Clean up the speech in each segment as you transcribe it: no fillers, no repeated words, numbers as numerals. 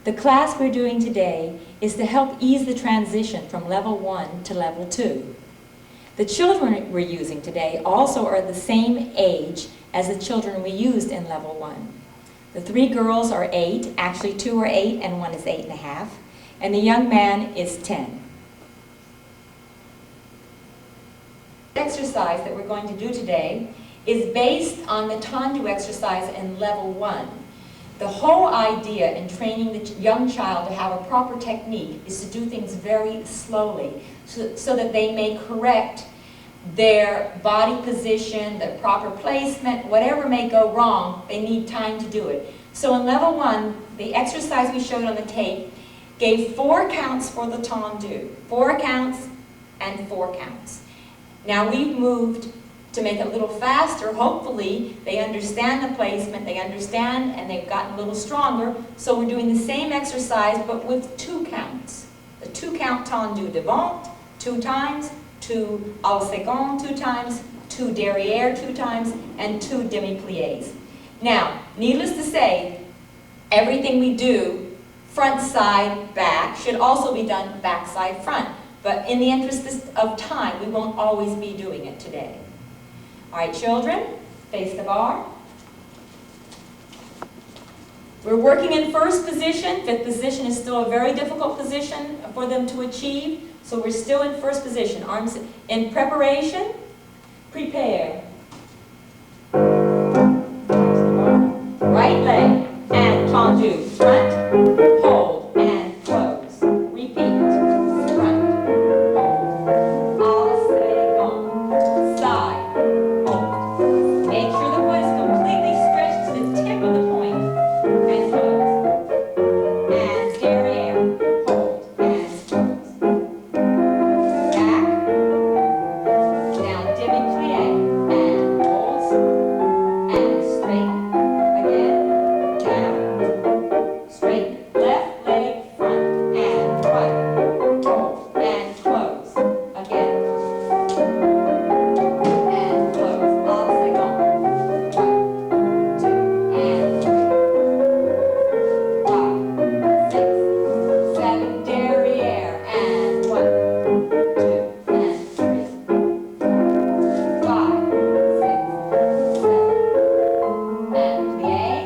The class we're doing today is to help ease the transition from level 1 to level 2. The children we're using today also are the same age as the children we used in level 1. The 3 girls are 8, actually 2 are 8 and 1 is 8.5, and the young man is 10. The exercise that we're going to do today is based on the tendu exercise in level 1. The whole idea in training the young child to have a proper technique is to do things very slowly so that they may correct their body position, their proper placement, whatever may go wrong, they need time to do it. So in level 1, the exercise we showed on the tape gave 4 counts for the tendu. 4 counts and 4 counts. Now we've moved to make it a little faster. Hopefully they understand the placement, they understand, and they've gotten a little stronger. So we're doing the same exercise but with 2 counts. The 2 count tendu devant 2 times, 2 au second 2 times, 2 derriere 2 times, and 2 demi-pliés. Now, needless to say, everything we do, front, side, back, should also be done back, side, front. But in the interest of time, we won't always be doing it today. All right, children, face the bar. We're working in first position. Fifth position is still a very difficult position for them to achieve. So we're still in first position. Arms in preparation. Prepare. Right leg and tendu. Front, hold, and close. Repeat. Front, hold. Au second. Side, hold. Make sure the foot is completely stretched to the tip of the point and close. And derriere, hold, and close. Back. Now demi-plie and holds and straighten. Again, down, straighten. Left leg front and right. Hold and close. Again. And close. Au second. 1, 2, and 3. 5, 6, 7, derriere, and 1, 2, and 3, 4, 5, 6, 7, and plie,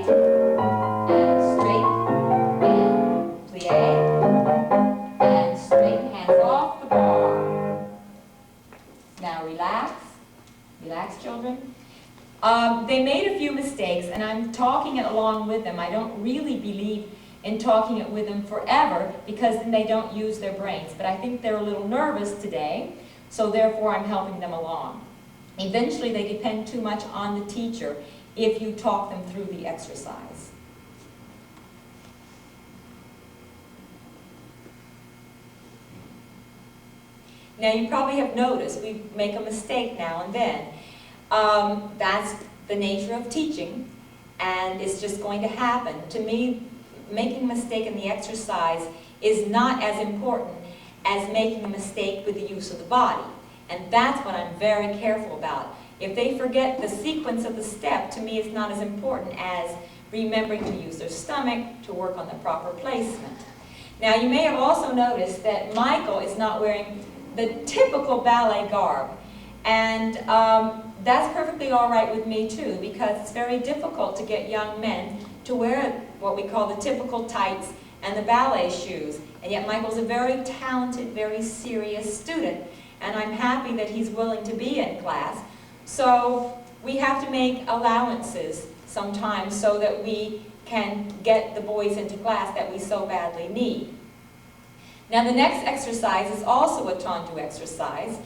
and straight, and plie, and straight. Hands off the bar. Now relax. Relax, children. They made a few mistakes, and I'm talking it along with them. I don't really believe in talking it with them forever because then they don't use their brains. But I think they're a little nervous today, so therefore I'm helping them along. Eventually they depend too much on the teacher if you talk them through the exercise. Now you probably have noticed we make a mistake now and then. That's the nature of teaching, and it's just going to happen. To me, making a mistake in the exercise is not as important as making a mistake with the use of the body. And that's what I'm very careful about. If they forget the sequence of the step, to me it's not as important as remembering to use their stomach, to work on the proper placement. Now you may have also noticed that Michael is not wearing the typical ballet garb. And that's perfectly all right with me too, because it's very difficult to get young men to wear what we call the typical tights and the ballet shoes. And yet Michael's a very talented, very serious student, and I'm happy that he's willing to be in class. So we have to make allowances sometimes so that we can get the boys into class that we so badly need. Now the next exercise is also a tendu exercise.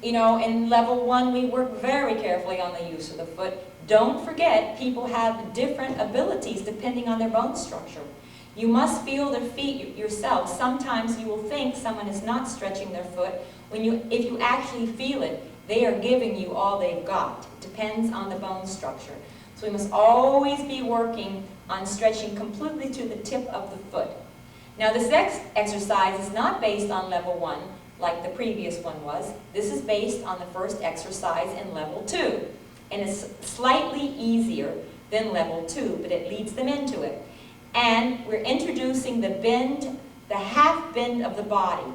You know, in level 1 we work very carefully on the use of the foot. Don't forget, people have different abilities depending on their bone structure. You must feel their feet yourself. Sometimes you will think someone is not stretching their foot. If you actually feel it, they are giving you all they've got. It depends on the bone structure. So we must always be working on stretching completely to the tip of the foot. Now this next exercise is not based on level 1 like the previous one was. This is based on the first exercise in level 2. And it's slightly easier than level 2, but it leads them into it. And we're introducing the bend, the half bend of the body.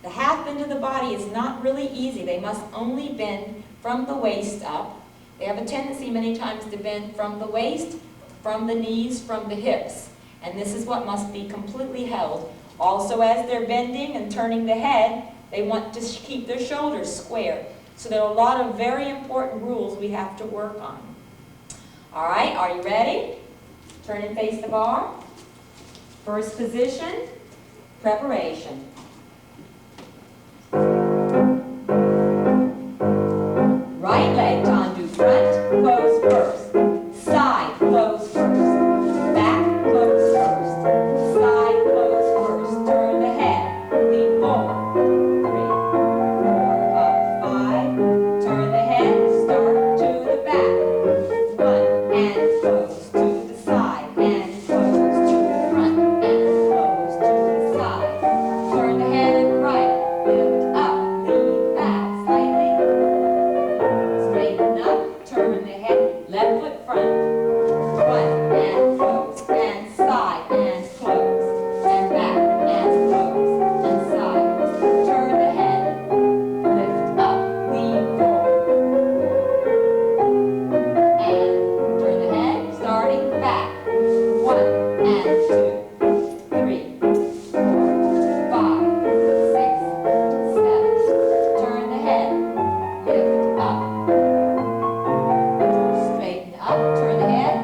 The half bend of the body is not really easy. They must only bend from the waist up. They have a tendency many times to bend from the waist, from the knees, from the hips. And this is what must be completely held. Also, as they're bending and turning the head, they want to keep their shoulders square. So there are a lot of very important rules we have to work on. All right, are you ready? Turn and face the bar. First position, preparation. Right leg tendu, front, close first. Side, close first. Back, close first. Side, close first. Turn the head. Lean forward. 3, 4, up, 5. Turn the head. Start to the back. 1 and close to the side and close to the front and close to the side. Turn the head right. Lift up. Lean back slightly. Straighten up. Turn the head. Left foot front. 1 and close and side and close and back and close and side. Turn the head. Lift up. Lean forward. And turn the head. Starting back. 1 and 2, 3, 4, 5, 6, 7. Turn the head. Lift up. Straighten up. Turn the head.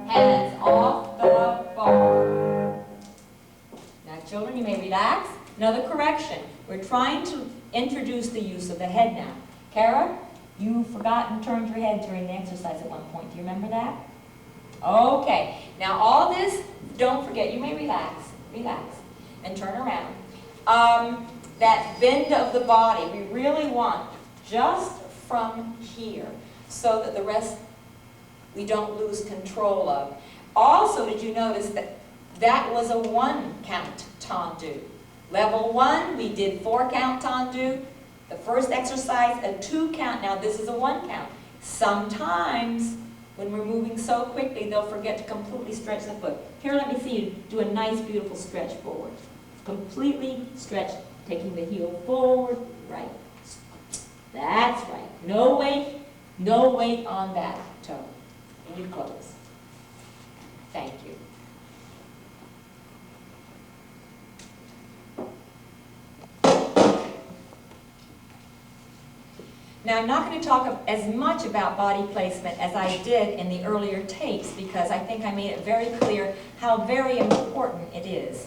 Hands off the bar. Now, children, you may relax. Another correction. We're trying to introduce the use of the head now. Kara, you forgot and turned your head during the exercise at one point. Do you remember that? Okay. Now, all this, don't forget, you may relax, and turn around. That bend of the body, we really want just from here so that the rest we don't lose control of. Also, did you notice that that was a 1 count tendu? Level 1, we did 4 count tendu. The first exercise, a 2 count. Now this is a 1 count. Sometimes, when we're moving so quickly, they'll forget to completely stretch the foot. Here, let me see you do a nice, beautiful stretch forward. Completely stretch, taking the heel forward, right. That's right. No weight on that toe. And you close. Thank you. Now, I'm not going to talk as much about body placement as I did in the earlier tapes because I think I made it very clear how very important it is.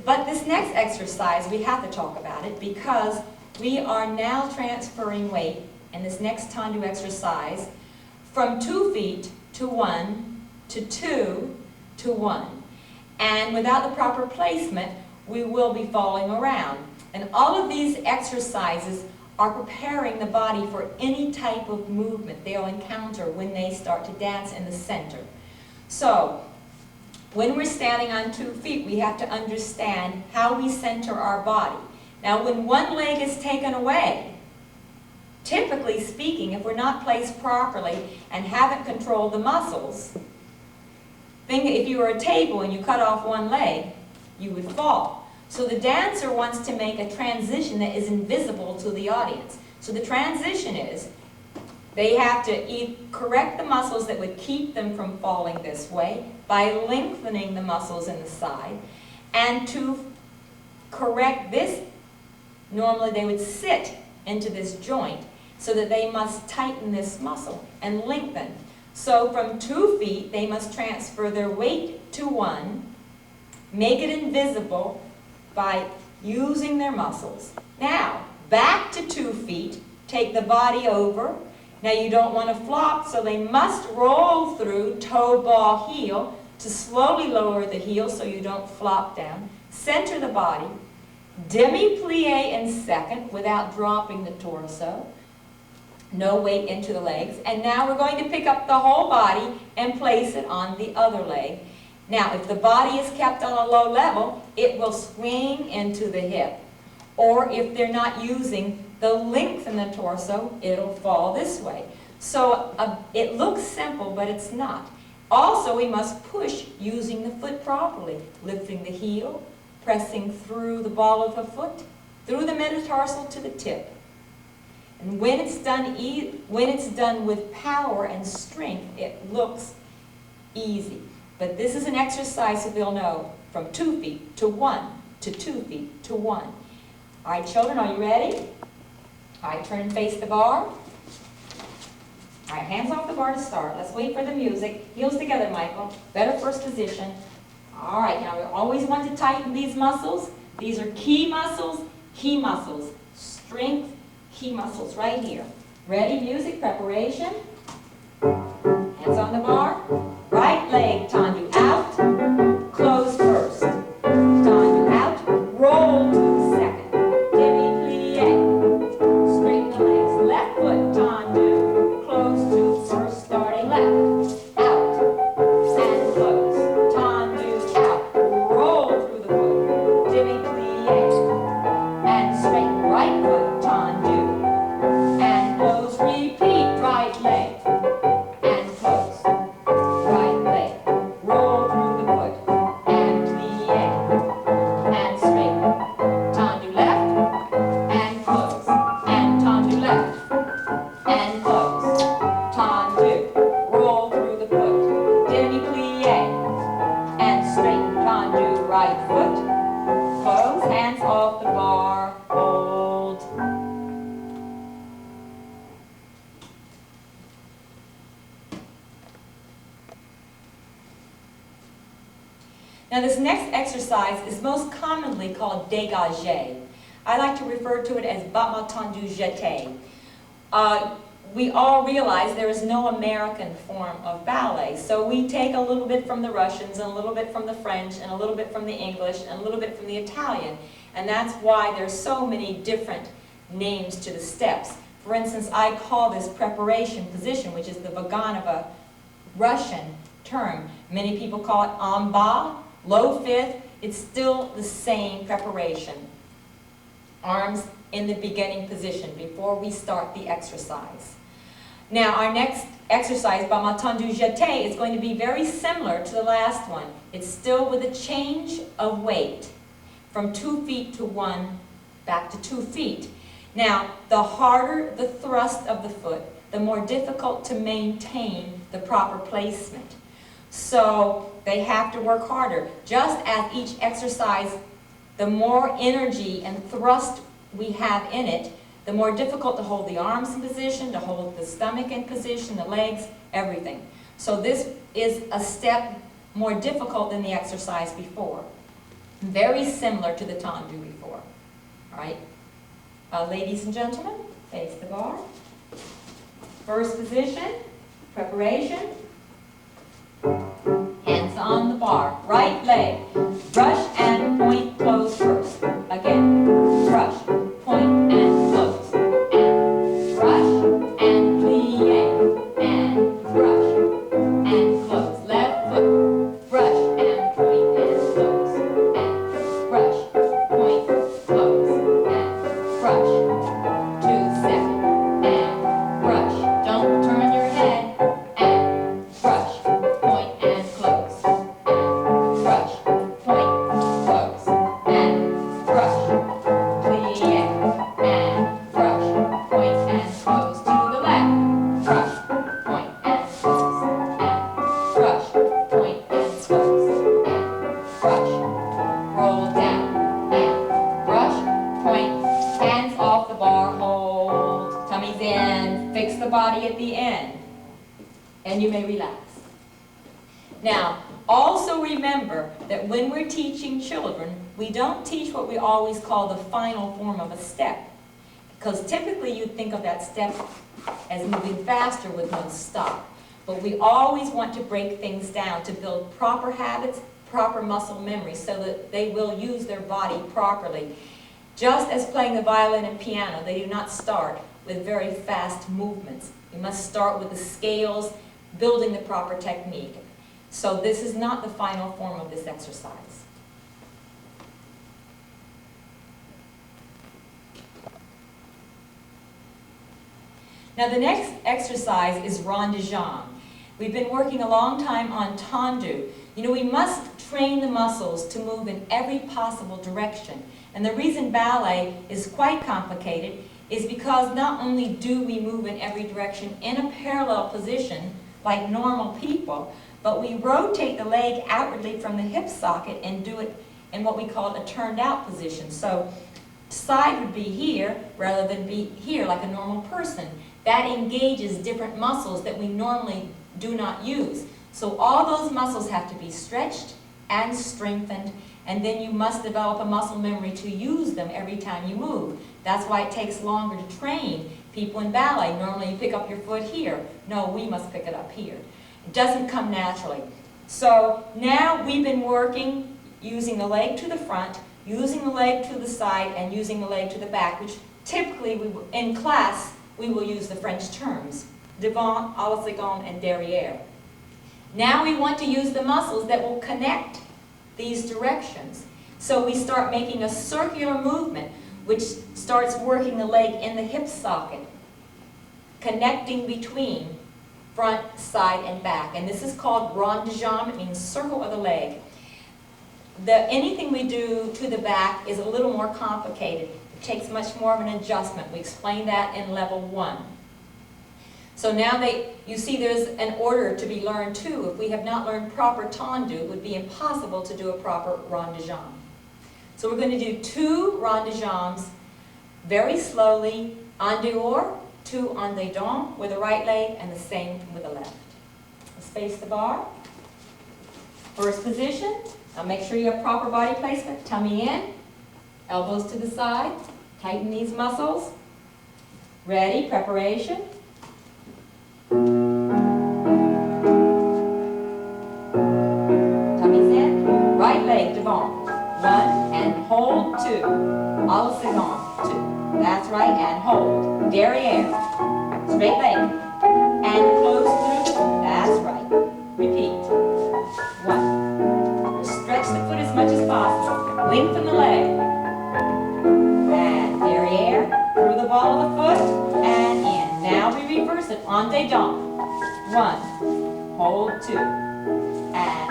But this next exercise, we have to talk about it because we are now transferring weight in this next tendu exercise from 2 feet to 1 to 2 to 1. And without the proper placement, we will be falling around. And all of these exercises are preparing the body for any type of movement they'll encounter when they start to dance in the center. So, when we're standing on 2 feet, we have to understand how we center our body. Now, when one leg is taken away, typically speaking, if we're not placed properly and haven't controlled the muscles, think if you were a table and you cut off one leg, you would fall. So the dancer wants to make a transition that is invisible to the audience. So the transition is, they have to correct the muscles that would keep them from falling this way by lengthening the muscles in the side. And to correct this, normally they would sit into this joint so that they must tighten this muscle and lengthen. So from 2 feet, they must transfer their weight to 1, make it invisible by using their muscles. Now, back to 2 feet, take the body over. Now you don't want to flop, so they must roll through toe, ball, heel to slowly lower the heel so you don't flop down. Center the body. Demi-plie in second without dropping the torso. No weight into the legs. And now we're going to pick up the whole body and place it on the other leg. Now, if the body is kept on a low level, it will swing into the hip. Or if they're not using the length in the torso, it'll fall this way. So it looks simple, but it's not. Also, we must push using the foot properly, lifting the heel, pressing through the ball of the foot, through the metatarsal to the tip. And when it's done with power and strength, it looks easy. But this is an exercise that we'll know from 2 feet to 1 to 2 feet to 1. All right, children, are you ready? All right, turn and face the bar. All right, hands off the bar to start. Let's wait for the music. Heels together, Michael. Better first position. All right, now we always want to tighten these muscles. These are key muscles, strength, key muscles right here. Ready, music, preparation. Hands on the bar. Right leg, tendu out, close first. Tendu out, roll to second. Demi-plie. Straighten the legs. Left foot, tendu, close to first, starting left. Out, and close. Tendu out, roll through the foot. Demi-plie. And straighten right foot, tendu. And close, repeat, right leg. And close. Right leg. Roll through the foot. And plie. And straighten. Tendu left. And close. And tendu left. And close. Tendu. Roll through the foot. Demi-plie. And straighten. Tendu right foot. Close. Hands off the bar. Hold. Now this next exercise is most commonly called dégagé. I like to refer to it as battement tendu jeté. We all realize there is no American form of ballet, so we take a little bit from the Russians, and a little bit from the French, and a little bit from the English, and a little bit from the Italian, and that's why there's so many different names to the steps. For instance, I call this preparation position, which is the Vaganova Russian term. Many people call it en bas, low fifth. It's still the same preparation. Arms in the beginning position before we start the exercise. Now our next exercise, battement tendu jeté, is going to be very similar to the last one. It's still with a change of weight from 2 feet to 1, back to 2 feet. Now the harder the thrust of the foot, the more difficult to maintain the proper placement. So they have to work harder. Just as each exercise, the more energy and thrust we have in it, the more difficult to hold the arms in position, to hold the stomach in position, the legs, everything. So this is a step more difficult than the exercise before. Very similar to the tendu before. All right? Ladies and gentlemen, face the bar. First position, preparation. Hands on the bar. Right leg. Brush and point, close first. Again. Brush, point, and close. And brush, and plie. And brush, and close. Left foot. Brush, and point, and close. And brush, point, close. And brush. 2 seconds. And brush. Don't turn your head. And brush, point, and close. And brush, point, close. And brush, plie. And brush, point, and close. To the left. Brush, point, and close. And brush, point, and close. And brush. Roll down. And brush, point, hands off the bar, hold. Tummy's in. Fix the body at the end. And you may relax. Now, also remember that when we're teaching children, we don't teach what we always call the final form of a step. Because typically you'd think of that step as moving faster with no stop. But we always want to break things down to build proper habits, proper muscle memory, so that they will use their body properly. Just as playing the violin and piano, they do not start with very fast movements. You must start with the scales, building the proper technique. So this is not the final form of this exercise. Now the next exercise is rond de jambe. We've been working a long time on tendu. You know, we must train the muscles to move in every possible direction. And the reason ballet is quite complicated is because not only do we move in every direction in a parallel position like normal people, but we rotate the leg outwardly from the hip socket and do it in what we call a turned out position. So side would be here rather than be here like a normal person. That engages different muscles that we normally do not use. So all those muscles have to be stretched and strengthened, and then you must develop a muscle memory to use them every time you move. That's why it takes longer to train people in ballet. Normally you pick up your foot here. No, we must pick it up here. It doesn't come naturally. So now we've been working using the leg to the front, using the leg to the side, and using the leg to the back, which typically in class we will use the French terms, devant, à la seconde, and derrière. Now we want to use the muscles that will connect these directions. So we start making a circular movement, which starts working the leg in the hip socket, connecting between front, side, and back. And this is called rond de jambe. It means circle of the leg. Anything we do to the back is a little more complicated. It takes much more of an adjustment. We explained that in level 1. So now you see there's an order to be learned too. If we have not learned proper tendu, it would be impossible to do a proper rond de jambe. So we're going to do 2 rond de jambes very slowly, en dehors, 2 en dedans with the right leg, and the same with the left. Let's face the bar. First position. Now make sure you have proper body placement. Tummy in, elbows to the side. Tighten these muscles. Ready, preparation. Tummy's in, right leg devant. 1 and hold 2. À la seconde, 2. That's right, and hold. Derriere. Straight leg. And close through. That's right. Repeat. 1. Stretch the foot as much as possible. Lengthen the leg. And derriere. Through the ball of the foot. And in. Now we reverse it. En dedans. 1. Hold 2. And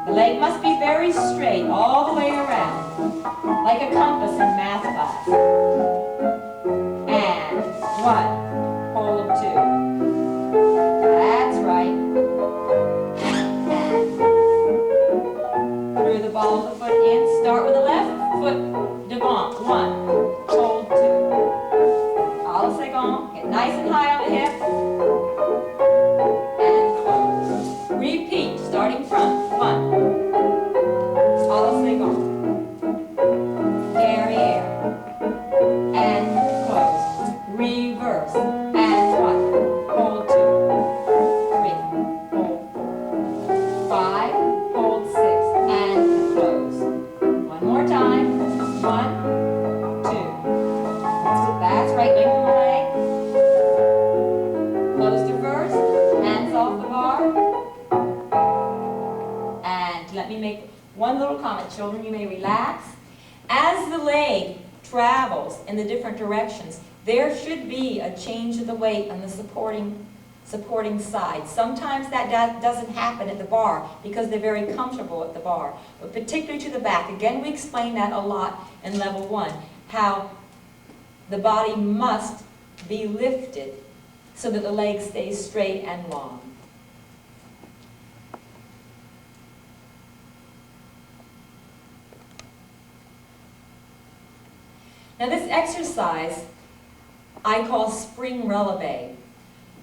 the leg must be very straight all the way around. Like a compass in math class. And 1. Hold 2. That's right. And through the ball of the foot in. Start with the left foot devant. 1. Hold 2. À la seconde. Get nice and high on the hip. And close. Repeat, starting front. 1. À la seconde. Derriere. And close. Reverse. And 1. Hold 2. 3. Hold 4. 5. Hold 6. And close. One more time. 1, 2. That's right. Lengthen the leg. Close to first. Hands off the bar. And let me make one little comment. Children, you may relax. As the leg travels in the different directions, there should be a change of the weight on the supporting side. Sometimes that doesn't happen at the bar because they're very comfortable at the bar, but particularly to the back. Again, we explained that a lot in level 1, how the body must be lifted so that the leg stays straight and long. Now this exercise I call spring releve.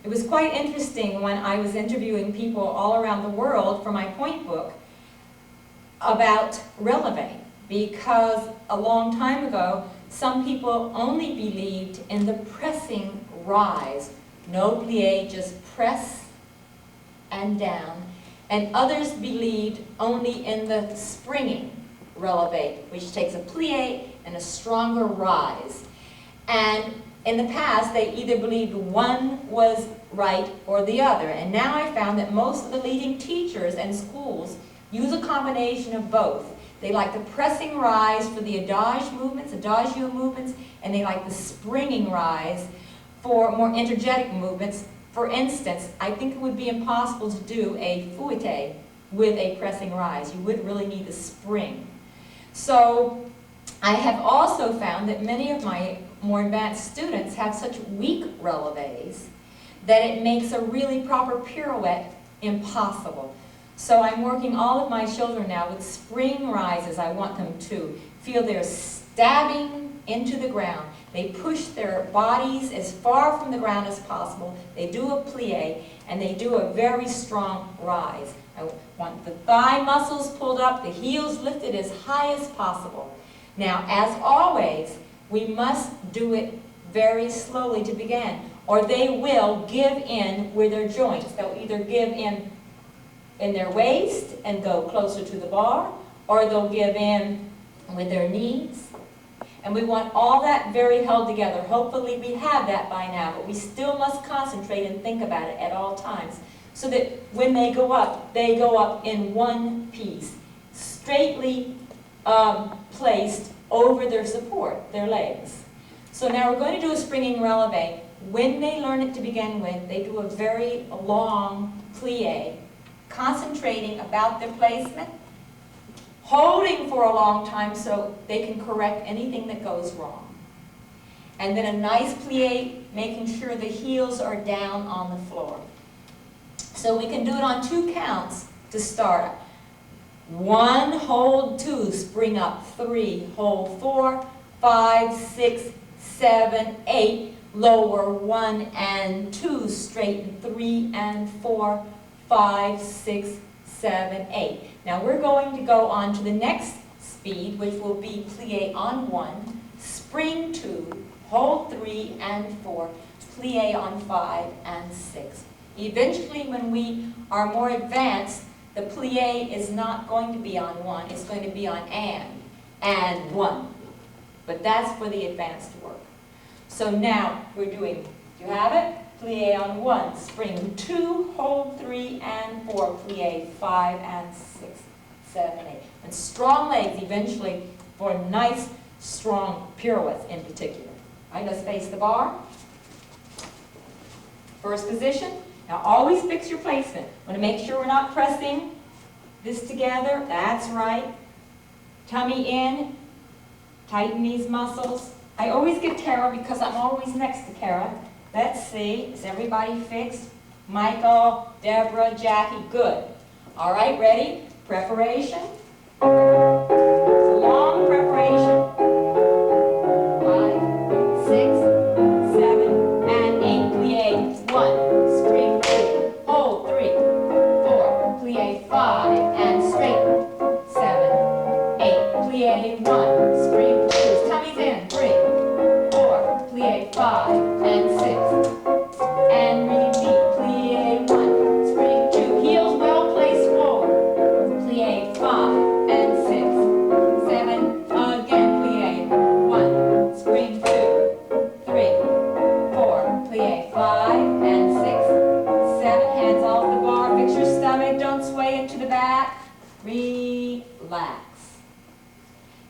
It was quite interesting when I was interviewing people all around the world for my point book about releve, because a long time ago some people only believed in the pressing rise, no plie, just press and down, and others believed only in the springing releve, which takes a plie and a stronger rise. And in the past, they either believed one was right or the other. And now I found that most of the leading teachers and schools use a combination of both. They like the pressing rise for the adagio movements, and they like the springing rise for more energetic movements, For instance, I think it would be impossible to do a fouette with a pressing rise. You would really need a spring. So I have also found that many of my more advanced students have such weak releves that it makes a really proper pirouette impossible. So I'm working all of my children now with spring rises. I want them to feel they're stabbing into the ground. They push their bodies as far from the ground as possible. They do a plie, and they do a very strong rise. I want the thigh muscles pulled up, the heels lifted as high as possible. Now, as always, we must do it very slowly to begin, or they will give in with their joints. They'll either give in their waist and go closer to the bar, or they'll give in with their knees. And we want all that very held together. Hopefully we have that by now, but we still must concentrate and think about it at all times, so that when they go up in one piece, straightly placed over their support, their legs. So now we're going to do a springing releve. When they learn it to begin with, they do a very long plie, concentrating about their placement, holding for a long time so they can correct anything that goes wrong. And then a nice plie, making sure the heels are down on the floor. So we can do it on 2 counts to start. 1, hold 2, spring up, 3, hold 4, 5, 6, 7, 8, lower 1 and 2, straighten 3 and 4, 5, 6, 7, 8. Now we're going to go on to the next speed, which will be plie on 1, spring 2, hold 3 and 4, plie on 5 and 6. Eventually, when we are more advanced, the plie is not going to be on 1, it's going to be on and 1. But that's for the advanced work. So now we're doing, do you have it? Plie on 1, spring 2, hold 3 and 4, plie 5 and 6, 7, 8. And strong legs eventually for nice, strong pirouettes in particular. All right, let's face the bar. First position. Now always fix your placement. Want to make sure we're not pressing this together. That's right. Tummy in. Tighten these muscles. I always get Tara because I'm always next to Tara. Let's see. Is everybody fixed? Michael, Deborah, Jackie. Good. All right, ready? Preparation. It's a long preparation. 5, 6, 7, and 8. Plie 1. Spring 2. Hold 3, 4. Plie 5 and straighten. 7, 8. Plie 1. Spring 2. Tummy's in. 3, 4. Plie 5 and 6. And repeat. Plie 1. Spring 2. Heels well placed forward. Plie 5 and 6. 7. Again. Plie 1. Spring 2. 3, 4. Plie 5 and 6. 7. Hands off the bar. Fix your stomach. Don't sway it to the back. Relax.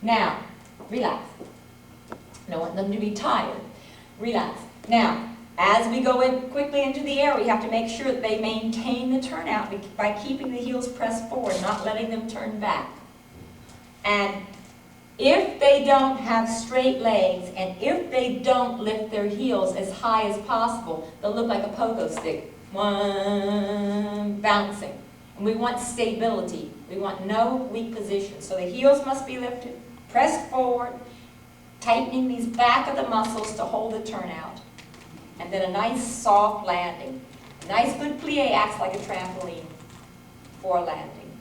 Now, relax. Don't want them to be tired. Relax. Now, as we go in quickly into the air, we have to make sure that they maintain the turnout by keeping the heels pressed forward, not letting them turn back. And if they don't have straight legs, and if they don't lift their heels as high as possible, they'll look like a pogo stick. One, bouncing. And we want stability. We want no weak position. So the heels must be lifted, pressed forward, tightening these back of the muscles to hold the turnout. And then a nice soft landing. A nice good plie acts like a trampoline for landing.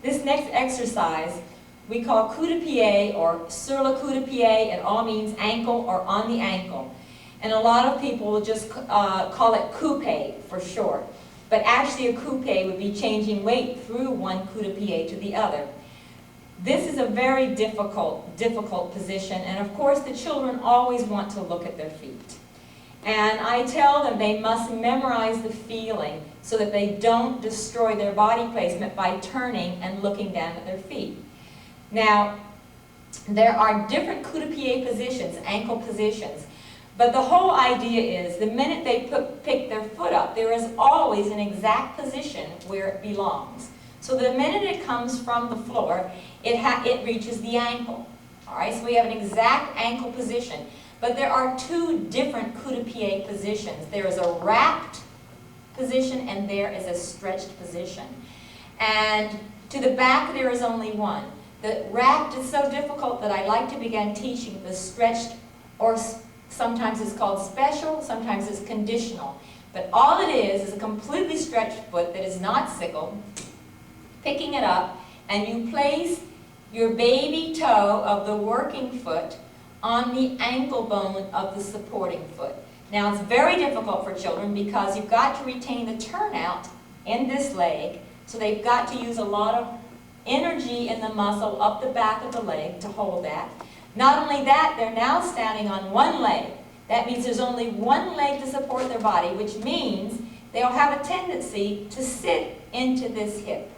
This next exercise we call coup de pied or sur le coup de pied. It all means ankle or on the ankle. And a lot of people will just call it coupe for short. But actually a coupe would be changing weight through one coup de pied to the other. This is a very difficult position, and of course the children always want to look at their feet. And I tell them they must memorize the feeling so that they don't destroy their body placement by turning and looking down at their feet. Now, there are different coup-de-pied positions, ankle positions. But the whole idea is the minute they pick their foot up, there is always an exact position where it belongs. So the minute it comes from the floor, it reaches the ankle. All right, so we have an exact ankle position. But there are two different coup-de-pied positions. There is a wrapped position and there is a stretched position. And to the back there is only one. The wrapped is so difficult that I like to begin teaching the stretched, or sometimes it's called special, sometimes it's conditional. But all it is a completely stretched foot that is not sickled, picking it up, and you place your baby toe of the working foot on the ankle bone of the supporting foot. Now it's very difficult for children because you've got to retain the turnout in this leg, so they've got to use a lot of energy in the muscle up the back of the leg to hold that. Not only that, they're now standing on one leg. That means there's only one leg to support their body, which means they'll have a tendency to sit into this hip.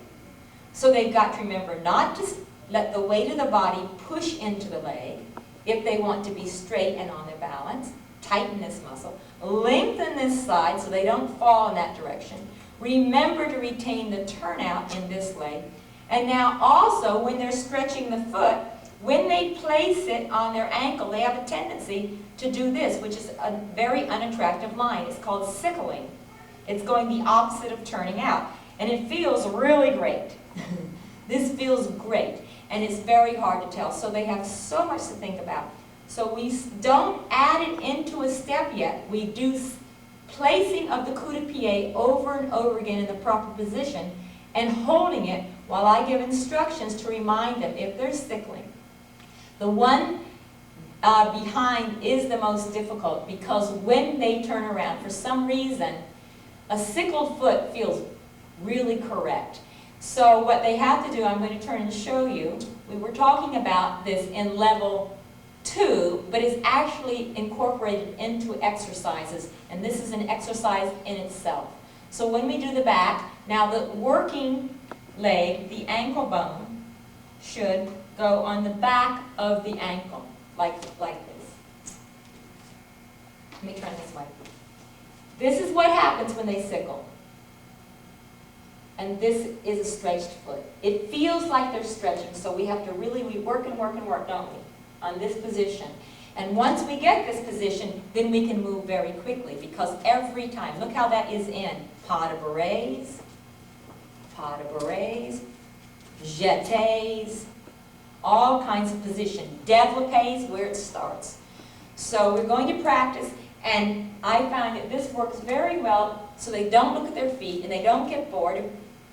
So they've got to remember not to let the weight of the body push into the leg if they want to be straight and on their balance. Tighten this muscle. Lengthen this side so they don't fall in that direction. Remember to retain the turnout in this leg. And now also, when they're stretching the foot, when they place it on their ankle, they have a tendency to do this, which is a very unattractive line. It's called sickling. It's going the opposite of turning out. And it feels really great. This feels great. And it's very hard to tell. So they have so much to think about. So we don't add it into a step yet. We do placing of the coup-de-pied over and over again in the proper position and holding it while I give instructions to remind them if they're sickling. The one behind is the most difficult because when they turn around, for some reason, a sickled foot feels really correct. So what they have to do, I'm going to turn and show you. We were talking about this in level 2, but it's actually incorporated into exercises, and this is an exercise in itself. So when we do the back, now the working leg, the ankle bone, should go on the back of the ankle, like this. Let me turn this way. This is what happens when they sickle. And this is a stretched foot. It feels like they're stretching, so we have to really, we work and work and work, don't we, on this position. And once we get this position, then we can move very quickly because every time, look how that is in pas de bourrées, jetés, all kinds of position. Développés, where it starts. So we're going to practice, and I found that this works very well so they don't look at their feet and they don't get bored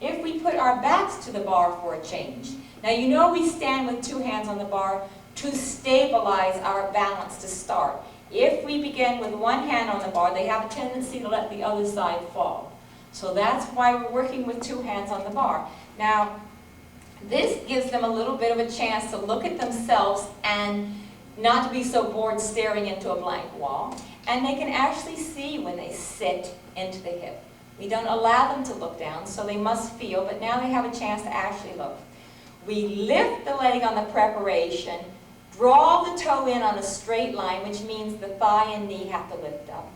if we put our backs to the bar for a change. Now you know we stand with two hands on the bar to stabilize our balance to start. If we begin with one hand on the bar, they have a tendency to let the other side fall. So that's why we're working with two hands on the bar. Now, this gives them a little bit of a chance to look at themselves and not to be so bored staring into a blank wall. And they can actually see when they sit into the hip. We don't allow them to look down, so they must feel, but now they have a chance to actually look. We lift the leg on the preparation, draw the toe in on a straight line, which means the thigh and knee have to lift up,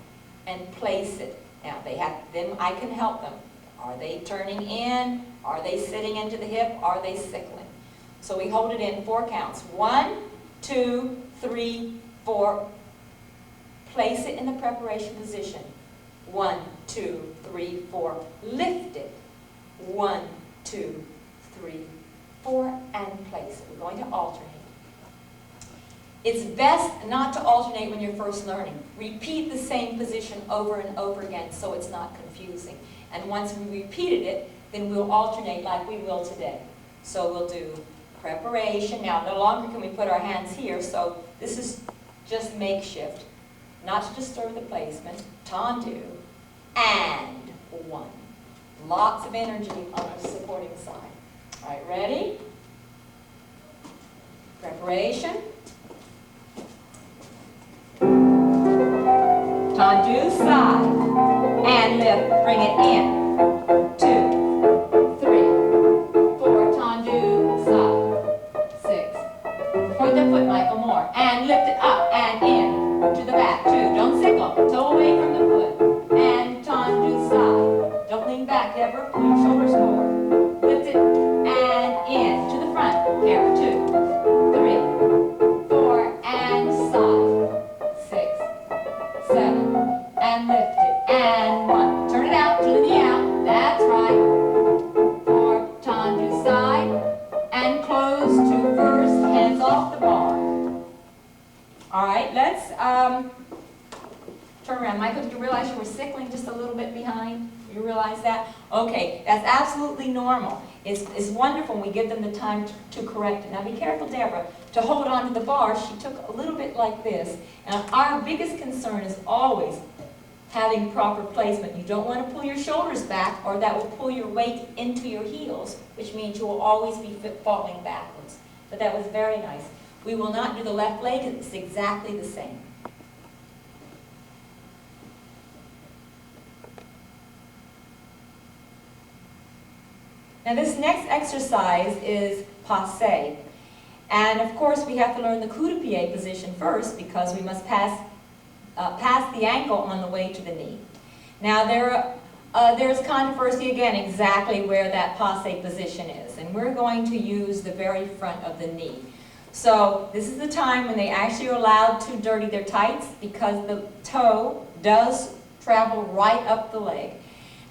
and place it. Now, then I can help them. Are they turning in? Are they sitting into the hip? Are they sickling? So we hold it in 4 counts. 1, 2, 3, 4. Place it in the preparation position. 1, 2, 3, 4. Lift it. 1, 2, 3, 4, and place it. We're going to alternate. It's best not to alternate when you're first learning. Repeat the same position over and over again so it's not confusing. And once we repeated it, then we'll alternate like we will today. So we'll do preparation. Now, no longer can we put our hands here, so this is just makeshift. Not to disturb the placement. Tendu. And 1. Lots of energy on our supporting side. All right, ready? Preparation. Tendu, side, and lift, bring it in. 2, 3, 4, tendu, side, 6. For the elbow, toe away from the foot, and tendu side. Don't lean back, Deborah, pull your shoulders forward. Lift it, and in, to the front, here, 2, 3, 4, and side, 6, 7, and lift it, and 1. Turn it out, to the knee out, that's right. 4, tendu side, and close to first, hands off the bar. All right, let's turn around. Michael, did you realize you were sickling just a little bit behind? You realize that? Okay, that's absolutely normal. It's wonderful when we give them the time to correct it. Now be careful, Deborah, to hold on to the bar. She took a little bit like this. And our biggest concern is always having proper placement. You don't want to pull your shoulders back, or that will pull your weight into your heels, which means you will always be falling backwards. But that was very nice. We will not do the left leg. It's exactly the same. Now this next exercise is passe. And of course we have to learn the coup de pied position first, because we must pass the ankle on the way to the knee. Now there's controversy again exactly where that passe position is. And we're going to use the very front of the knee. So this is the time when they actually are allowed to dirty their tights, because the toe does travel right up the leg.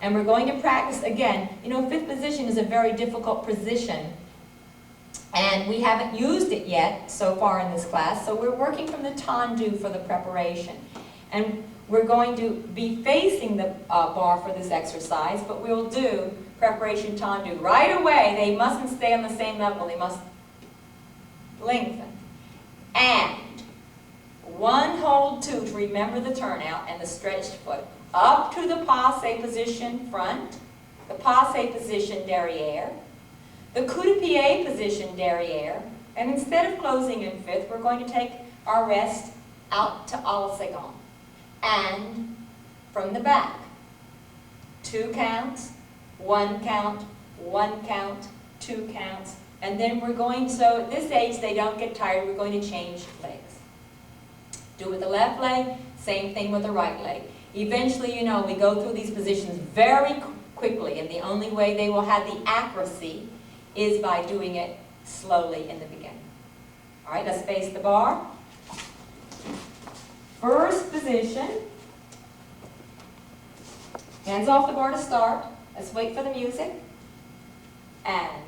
And we're going to practice again. You know, fifth position is a very difficult position, and we haven't used it yet so far in this class, so we're working from the tendu for the preparation. And we're going to be facing the bar for this exercise, but we'll do preparation tendu. Right away, they mustn't stay on the same level. They must lengthen. And 1, hold 2 to remember the turnout and the stretched foot. Up to the passe position front, the passe position derriere, the coup de pied position derriere, and instead of closing in fifth, we're going to take our rest out to à la seconde. And from the back, 2 counts, 1 count, 1 count, 2 counts, and then we're going, so at this age they don't get tired, we're going to change legs. Do it with the left leg, same thing with the right leg. Eventually, you know, we go through these positions very quickly, and the only way they will have the accuracy is by doing it slowly in the beginning. All right, let's face the bar. First position. Hands off the bar to start. Let's wait for the music. And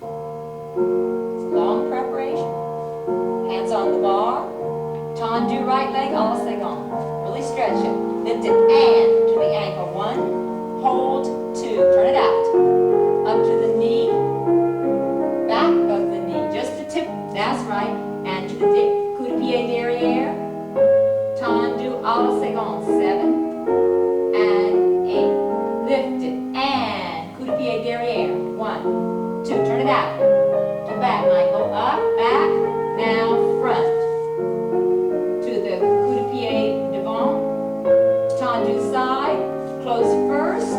long preparation. Hands on the bar. Tendu right leg, à la seconde. Really stretch it. Lift it and to the ankle. 1, hold 2. Turn it out. Up to the knee. Back of the knee. Just the tip. That's right. And to the dip. Coup de pied derrière. Tendu à la seconde. 7 and 8. Lift it and coup de pied derrière. 1, 2. Turn it out. To back, Michael. Up, back. Now front. Tendu side, close first,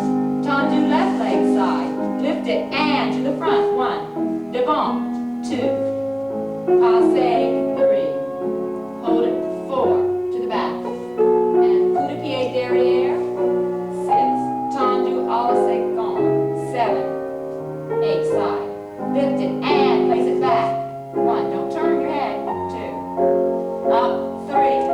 tendu left leg side, lift it and to the front, 1, devant, 2, passe, 3, hold it, 4, to the back, and coup de pied derrière, 6, tendu à la seconde, 7, 8 side, lift it and place it back, 1, don't turn your head, 2, up, 3,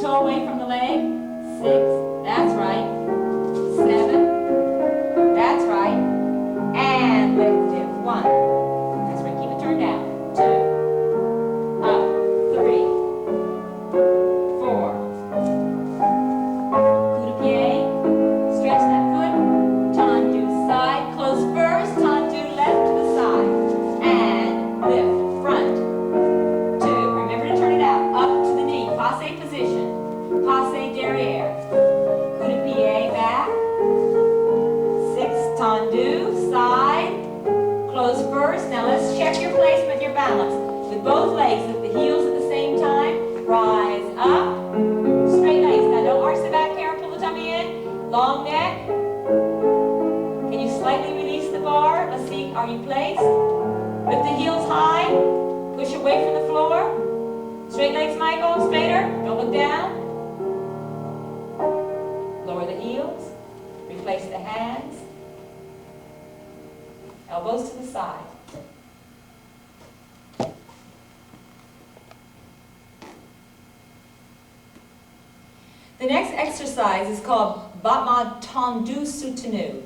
away from the leg, 6, that's right, 7, that's right, and lift it, 1, that's right, keep it turned down, 2, up, 3, 4, coup de pied, stretch that foot, tendu side, close first, tendu left to the side, and lift, front, 2, remember to turn it out, up to the knee, passe position. Passe derrière, coup de pied back, 6 tendu, side, close first. Now let's check your placement. balance. With both legs, lift the heels at the same time. Rise up. Straight legs. Now don't arch the back here and pull the tummy in. Long neck. Can you slightly release the bar? Let's see, are you placed? Lift the heels high. Push away from the floor. Straight legs, Michael. Straighter. Don't look down. Lower the heels. Replace the hands. Elbows to the side. The next exercise is called battement tendu soutenu.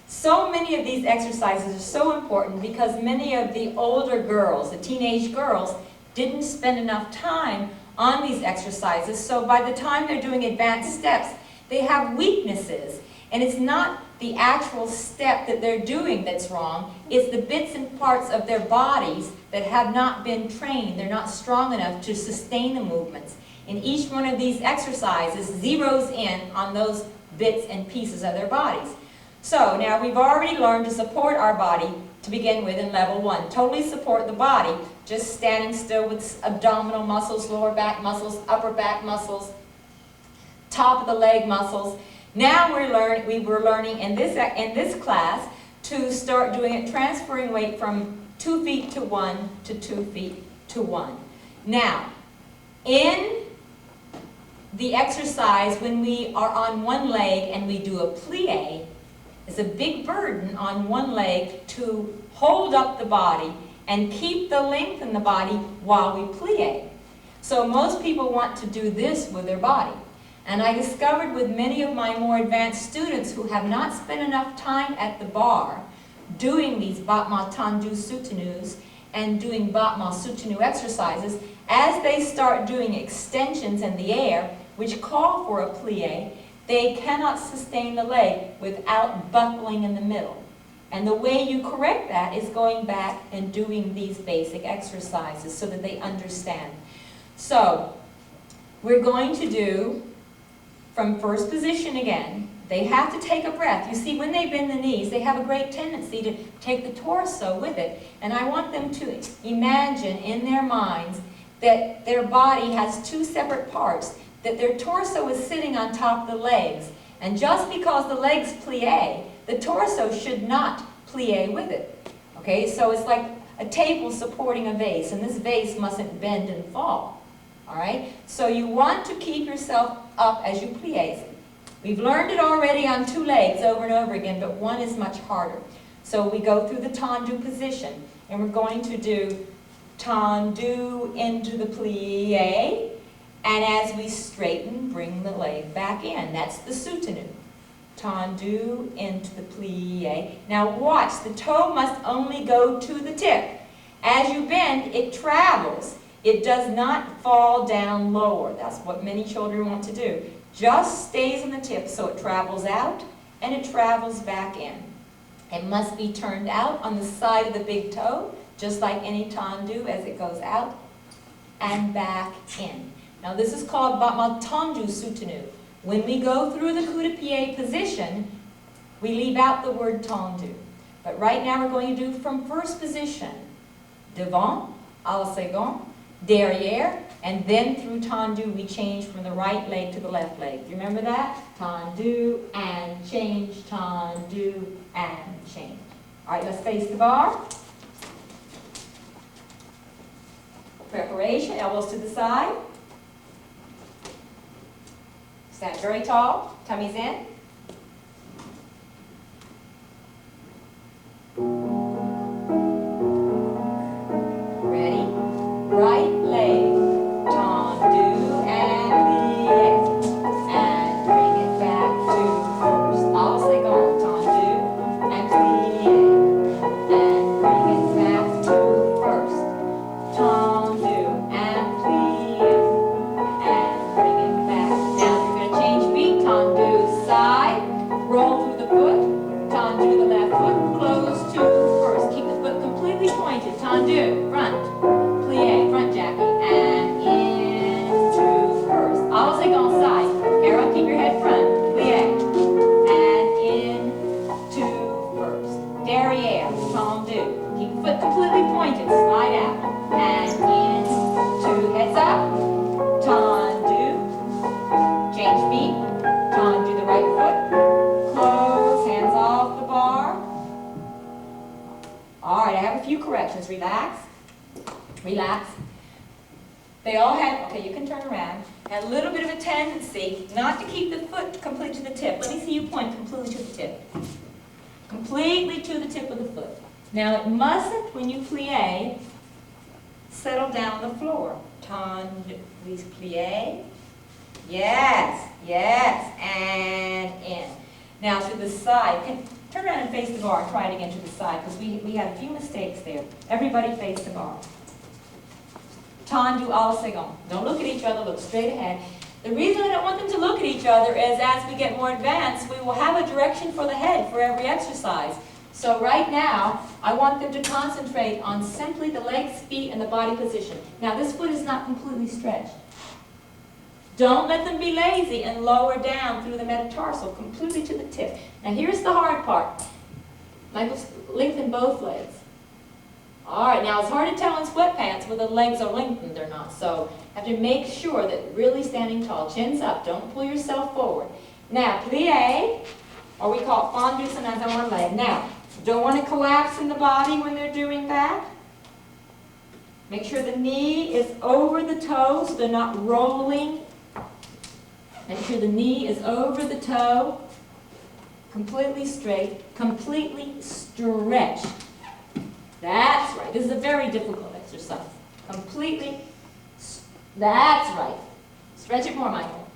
So many of these exercises are so important because many of the older girls, the teenage girls, didn't spend enough time on these exercises. So by the time they're doing advanced steps, they have weaknesses. And it's not the actual step that they're doing that's wrong. It's the bits and parts of their bodies that have not been trained. They're not strong enough to sustain the movements. And each one of these exercises zeroes in on those bits and pieces of their bodies. So now we've already learned to support our body to begin with in level 1. Totally support the body, just standing still with abdominal muscles, lower back muscles, upper back muscles, top of the leg muscles. Now we were learning in this class to start doing it, transferring weight from 2 feet to 1 to 2 feet to 1. Now, in the exercise when we are on one leg and we do a plie, it's a big burden on one leg to hold up the body and keep the length in the body while we plie. So most people want to do this with their body. And I discovered with many of my more advanced students who have not spent enough time at the bar doing these battement tendu soutenus and doing battement soutenu exercises, as they start doing extensions in the air, which call for a plie, they cannot sustain the leg without buckling in the middle. And the way you correct that is going back and doing these basic exercises so that they understand. So, we're going to do from first position again. They have to take a breath. You see, when they bend the knees, they have a great tendency to take the torso with it. And I want them to imagine in their minds that their body has 2 separate parts, that their torso is sitting on top of the legs. And just because the legs plie, the torso should not plie with it. Okay, so it's like a table supporting a vase, and this vase mustn't bend and fall. All right, so you want to keep yourself up as you plie. We've learned it already on 2 legs over and over again, but one is much harder. So we go through the tendu position, and we're going to do tendu into the plie, and as we straighten, bring the leg back in. That's the soutenu. Tendu into the plie. Now watch, the toe must only go to the tip. As you bend, it travels. It does not fall down lower. That's what many children want to do. Just stays on the tip, so it travels out and it travels back in. It must be turned out on the side of the big toe, just like any tendu as it goes out and back in. Now this is called battement tendu soutenu. When we go through the coup de pied position, we leave out the word tendu. But right now we're going to do from first position, devant, à la second, derriere, and then through tendu we change from the right leg to the left leg. Do you remember that? Tendu and change, tendu and change. All right, let's face the bar. Preparation, elbows to the side. Stand very tall, tummies in. Ready? Right leg, tendu and plie, and bring it back to first. I'll say go, tendu and plie, and bring it back to first. Tendu and plie, and bring it back. Now you're going to change feet, tendu side, roll through the foot, tendu the left foot, close to first. Keep the foot completely pointed, tendu, front. Plie, front jacket, and into first. I'll say on side. Carol, keep your head front. Plie, and into first. Derriere, tendu. Keep the foot completely pointed. Slide out. Relax. They all had, okay, you can turn around, had a little bit of a tendency not to keep the foot completely to the tip. Let me see you point completely to the tip. Completely to the tip of the foot. Now it mustn't, when you plie, settle down on the floor. Tend, please plie. Yes, yes, and in. Now to the side. Turn around and face the bar. Try it again to the side, because we had a few mistakes there. Everybody face the bar. Tendu à la seconde. Don't look at each other, look straight ahead. The reason I don't want them to look at each other is as we get more advanced, we will have a direction for the head for every exercise. So right now, I want them to concentrate on simply the legs, feet, and the body position. Now this foot is not completely stretched. Don't let them be lazy and lower down through the metatarsal, completely to the tip. Now here's the hard part. Michael, lengthen both legs. All right, now it's hard to tell in sweatpants whether the legs are lengthened or not. So have to make sure that really standing tall, chins up, don't pull yourself forward. Now plie, or we call it fondue sometimes on one leg. Now, don't want to collapse in the body when they're doing that. Make sure the knee is over the toe so they're not rolling. Make sure the knee is over the toe, completely straight, completely stretched. That's right. This is a very difficult exercise. Completely, that's right. Stretch it more, Michael.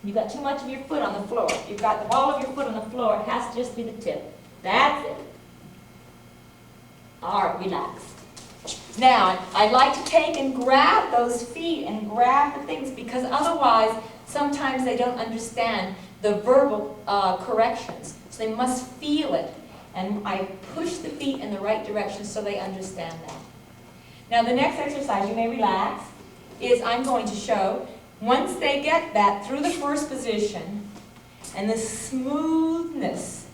You've got too much of your foot on the floor. You've got the ball of your foot on the floor. It has to just be the tip. That's it. All right, relax. Now, I'd like to take and grab those feet and grab the things, because otherwise, sometimes they don't understand the verbal corrections. So they must feel it. And I push the feet in the right direction so they understand that. Now the next exercise, you may relax, is I'm going to show, once they get that through the first position, and the smoothness,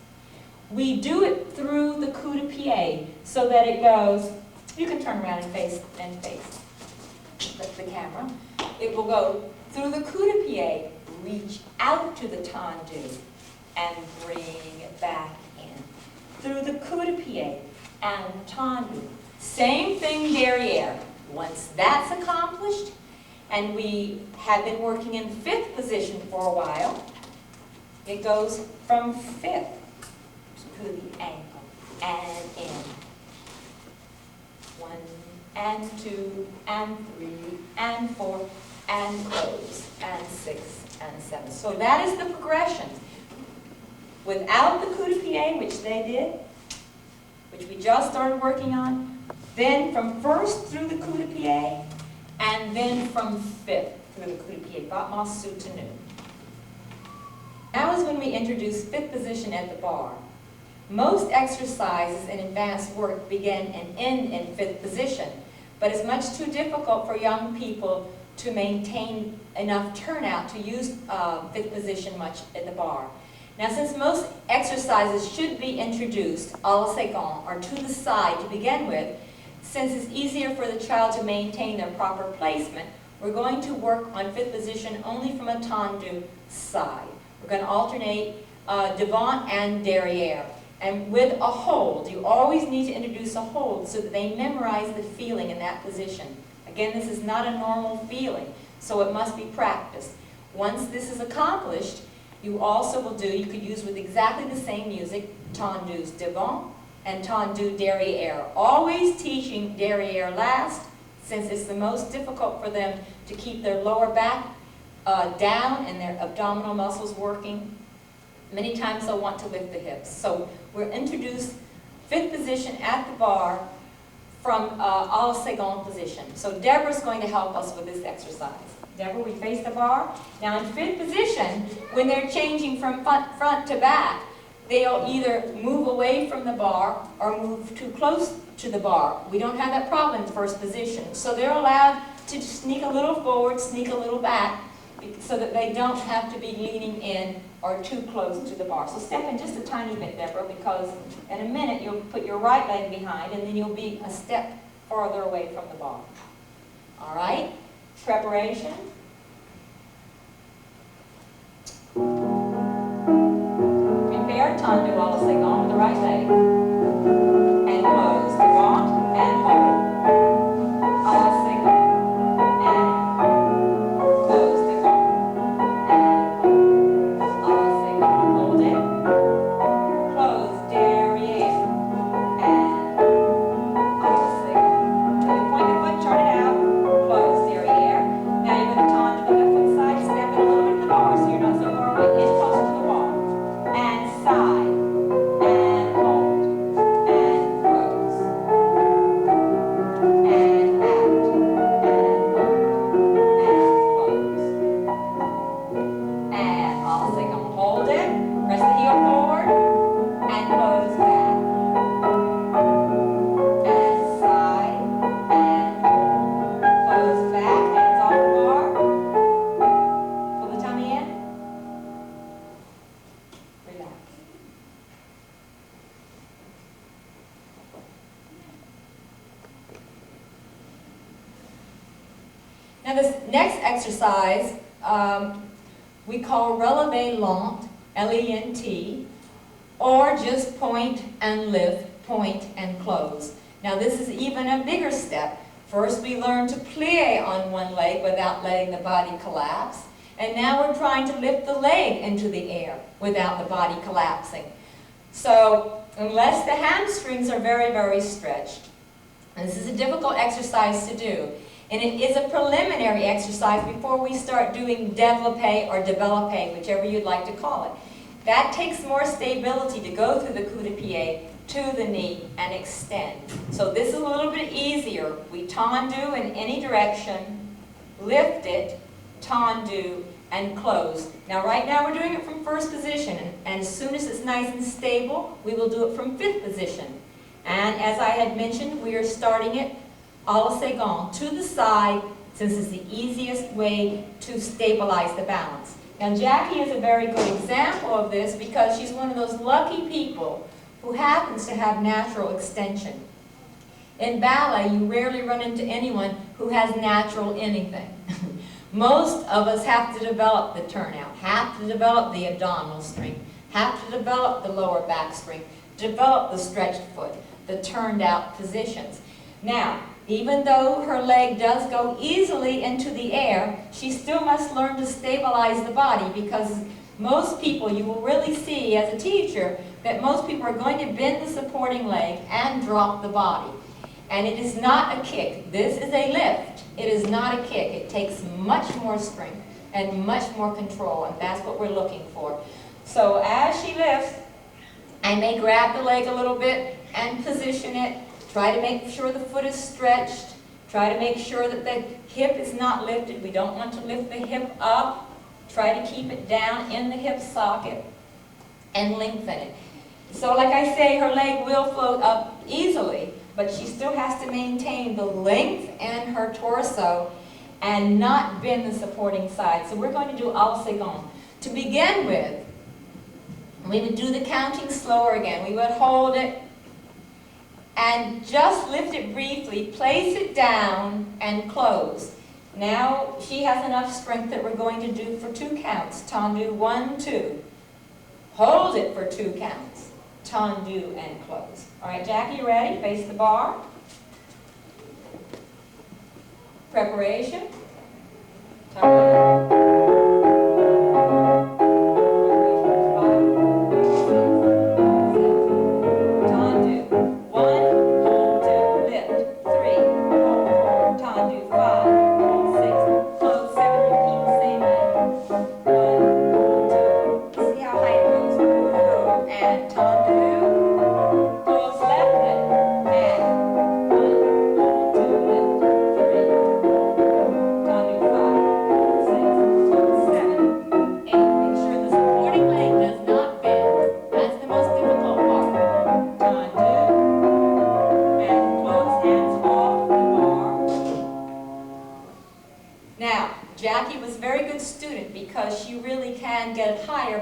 we do it through the coup de pied, so that it goes, you can turn around and face the camera. It will go through the coup de pied, reach out to the tendu, and bring it back in. Through the coup de pied and tendu. Same thing derriere. Once that's accomplished, and we have been working in fifth position for a while, it goes from fifth to the ankle and in. 1 and 2 and 3 and 4 and close and 6 and 7. So that is the progression. Without the coup de pied, which they did, which we just started working on, then from first through the coup de pied, and then from fifth through the coup de pied, battement soutenu. Now is when we introduce fifth position at the bar. Most exercises in advanced work begin and end in fifth position, but it's much too difficult for young people to maintain enough turnout to use fifth position much at the bar. Now, since most exercises should be introduced à la seconde, or to the side to begin with, since it's easier for the child to maintain their proper placement, we're going to work on fifth position only from a tendu side. We're going to alternate devant and derriere. And with a hold, you always need to introduce a hold so that they memorize the feeling in that position. Again, this is not a normal feeling, so it must be practiced. Once this is accomplished, you also will do, you could use with exactly the same music, tendus devant and tendu derriere. Always teaching derriere last, since it's the most difficult for them to keep their lower back down and their abdominal muscles working. Many times they'll want to lift the hips. So we'll introduce fifth position at the bar from à la seconde position. So Deborah's going to help us with this exercise. Deborah, we face the bar. Now in fifth position, when they're changing from front to back, they'll either move away from the bar or move too close to the bar. We don't have that problem in first position. So they're allowed to sneak a little forward, sneak a little back, so that they don't have to be leaning in or too close to the bar. So step in just a tiny bit, Deborah, because in a minute you'll put your right leg behind and then you'll be a step farther away from the bar. All right? Preparation. Prepare, tendu à la seconde with the right leg. And close, devant, and hold. À la Now this next exercise we call Releve lent, L-E-N-T, or just point and lift, point and close. Now this is even a bigger step. First we learn to plie on one leg without letting the body collapse. And now we're trying to lift the leg into the air without the body collapsing. So unless the hamstrings are very, very stretched, and this is a difficult exercise to do. And it is a preliminary exercise before we start doing développé or développé, whichever you'd like to call it. That takes more stability to go through the coup de pied to the knee and extend. So this is a little bit easier. We tendu in any direction, lift it, tendu, and close. Now right now we're doing it from first position, and as soon as it's nice and stable, we will do it from fifth position. And as I had mentioned, we are starting it à la second, to the side, since it's the easiest way to stabilize the balance. Now Jackie is a very good example of this because she's one of those lucky people who happens to have natural extension. In ballet, you rarely run into anyone who has natural anything. Most of us have to develop the turnout, have to develop the abdominal strength, have to develop the lower back strength, develop the stretched foot, the turned out positions. Now, even though her leg does go easily into the air, she still must learn to stabilize the body, because most people, you will really see as a teacher, that most people are going to bend the supporting leg and drop the body. And it is not a kick. This is a lift. It is not a kick. It takes much more strength and much more control, and that's what we're looking for. So as she lifts, I may grab the leg a little bit and position it. Try to make sure the foot is stretched. Try to make sure that the hip is not lifted. We don't want to lift the hip up. Try to keep it down in the hip socket and lengthen it. So like I say, her leg will float up easily, but she still has to maintain the length in her torso and not bend the supporting side. So we're going to do à la second. To begin with, we would do the counting slower again. We would hold it and just lift it briefly, place it down, and close. Now she has enough strength that we're going to do for 2 counts. Tendu, 1, 2. Hold it for 2 counts. Tendu and close. All right, Jackie, you ready? Face the bar. Preparation. Tendu.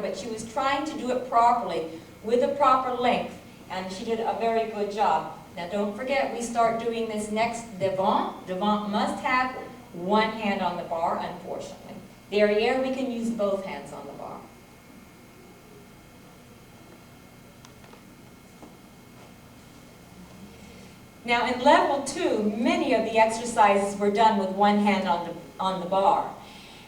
But she was trying to do it properly with a proper length, and she did a very good job. Now don't forget, we start doing this next devant. Devant must have one hand on the bar, unfortunately. Derriere, we can use both hands on the bar. Now in level 2, many of the exercises were done with one hand on the bar.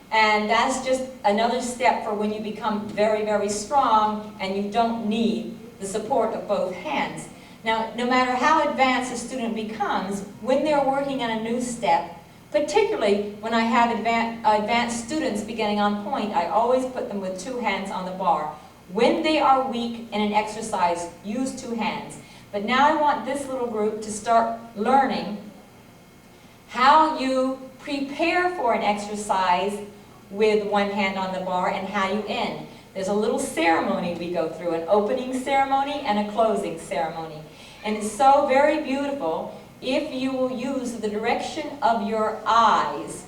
And that's just another step for when you become very, very strong and you don't need the support of both hands. Now, no matter how advanced a student becomes, when they're working on a new step, particularly when I have advanced students beginning on point, I always put them with 2 hands on the bar. When they are weak in an exercise, use 2 hands. But now I want this little group to start learning how you prepare for an exercise with one hand on the bar and how you end. There's a little ceremony we go through, an opening ceremony and a closing ceremony. And it's so very beautiful if you will use the direction of your eyes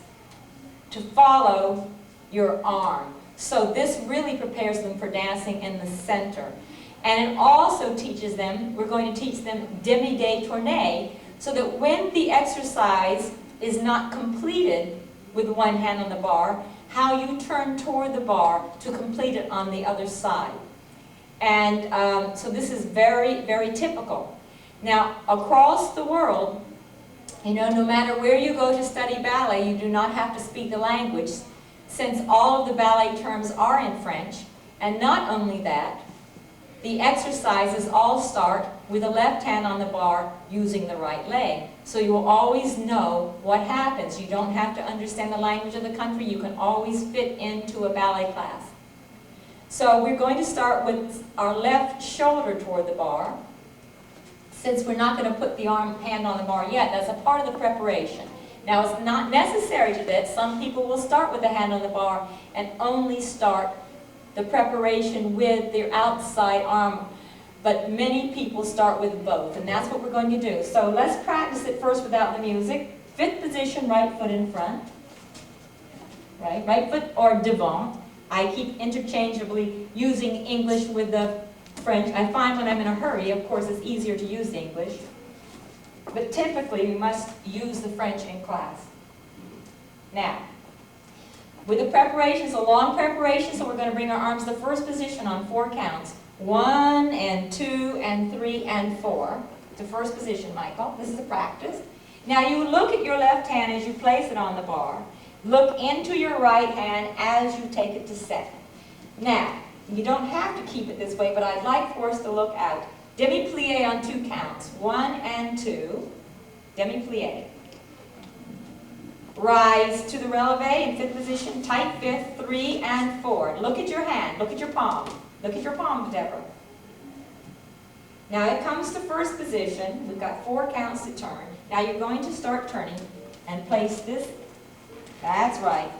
to follow your arm. So this really prepares them for dancing in the center. And it also teaches them, we're going to teach them demi-détourné, so that when the exercise is not completed, with one hand on the bar, how you turn toward the bar to complete it on the other side. And so this is very, very typical. Now, across the world, you know, no matter where you go to study ballet, you do not have to speak the language, since all of the ballet terms are in French. And not only that, the exercises all start with the left hand on the bar using the right leg. So you will always know what happens. You don't have to understand the language of the country. You can always fit into a ballet class. So we're going to start with our left shoulder toward the bar. Since we're not going to put the hand on the bar yet, that's a part of the preparation. Now, it's not necessary to that. Some people will start with the hand on the bar and only start the preparation with their outside arm. But many people start with both, and that's what we're going to do. So let's practice it first without the music. Fifth position, right foot in front. Right foot or devant. I keep interchangeably using English with the French. I find when I'm in a hurry, of course, it's easier to use English. But typically, we must use the French in class. Now, with the preparation, it's a long preparation, so we're going to bring our arms to the first position on 4 counts. 1 and 2 and 3 and 4. The first position, Michael. This is a practice. Now, you look at your left hand as you place it on the bar. Look into your right hand as you take it to second. Now, you don't have to keep it this way, but I'd like for us to look out. Demi-plie on 2 counts. 1 and 2. Demi-plie. Rise to the releve in 5th position. Tight 5th. 3 and 4. Look at your hand. Look at your palm. Look at your palm, Deborah. Now it comes to first position. We've got 4 counts to turn. Now you're going to start turning and place this. That's right.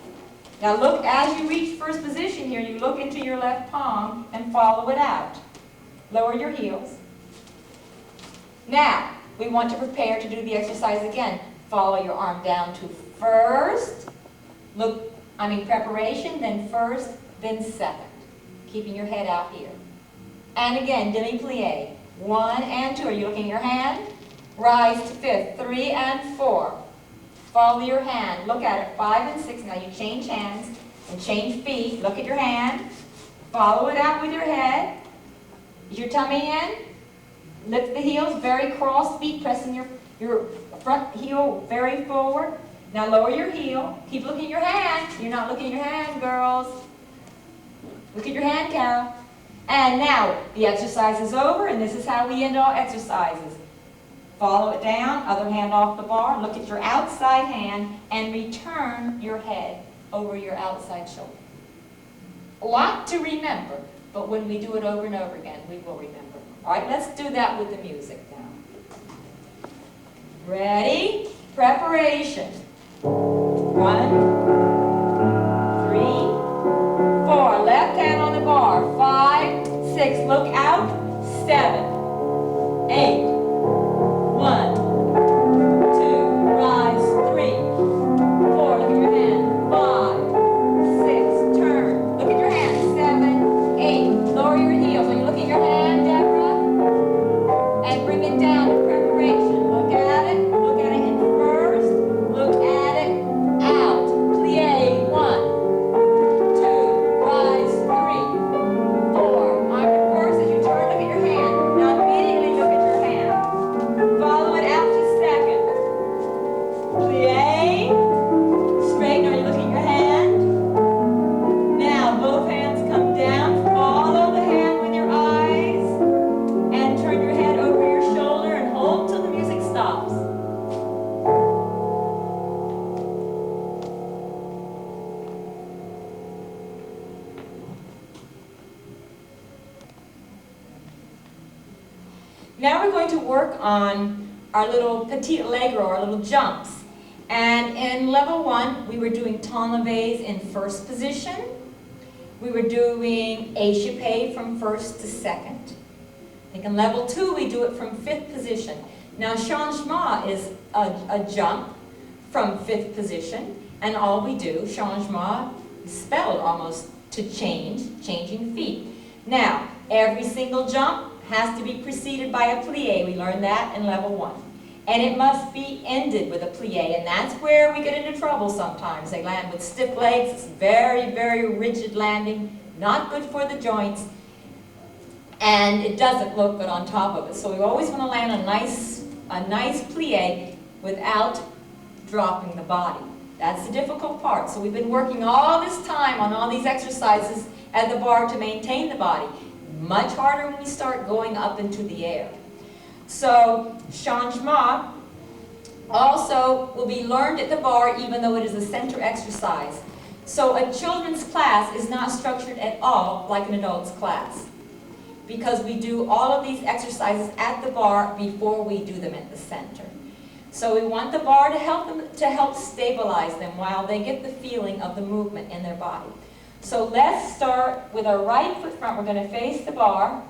Now look, as you reach first position here, you look into your left palm and follow it out. Lower your heels. Now, we want to prepare to do the exercise again. Follow your arm down to first, preparation, then first, then second. Keeping your head out here. And again, demi-plie. 1 and 2. Are you looking at your hand? Rise to 5th. 3 and 4. Follow your hand. Look at it. 5 and 6. Now you change hands and change feet. Look at your hand. Follow it out with your head. Is your tummy in? Lift the heels, very cross feet, pressing your front heel very forward. Now lower your heel. Keep looking at your hand. You're not looking at your hand, girls. Look at your hand, Carol. And now the exercise is over, and this is how we end all exercises. Follow it down, other hand off the bar, look at your outside hand, and return your head over your outside shoulder. A lot to remember, but when we do it over and over again, we will remember. All right, let's do that with the music now. Ready? Preparation. 1, 3, 4. Left hand on the bar. 5, 6. Look out. 7, 8. 1, 2, rise, 3, 4, look at your hand, 5, 6, turn, look at your hand, 7, 8, lower your heels, are you looking at your hand, Deborah? And bring it down to preparation, look at it in first, look at it, out, plie, 1, 2, rise, 3, 4, arm in first, as you turn, look at your hand, now immediately look at your hand. Follow it out to second. Plie. Straighten. Are you looking at your hand? Now both hands come down. Follow the hand with your eyes. And turn your head over your shoulder and hold till the music stops. Now we're going to work on our little petit allegro, our little jumps. And in level 1, we were doing temps levés in first position. We were doing échappé from first to second. I think in level 2, we do it from 5th position. Now, changement is a jump from 5th position. And all we do, changement, spelled almost to change, changing feet. Now, every single jump has to be preceded by a plie. We learned that in level 1. And it must be ended with a plie, and that's where we get into trouble sometimes. They land with stiff legs, it's very, very rigid landing, not good for the joints, and it doesn't look good on top of it. So we always want to land a nice plie without dropping the body. That's the difficult part. So we've been working all this time on all these exercises at the bar to maintain the body. Much harder when we start going up into the air. So, changement also will be learned at the bar even though it is a center exercise. So a children's class is not structured at all like an adult's class, because we do all of these exercises at the bar before we do them at the center. So we want the bar to help stabilize them while they get the feeling of the movement in their body. So let's start with our right foot front. We're going to face the bar.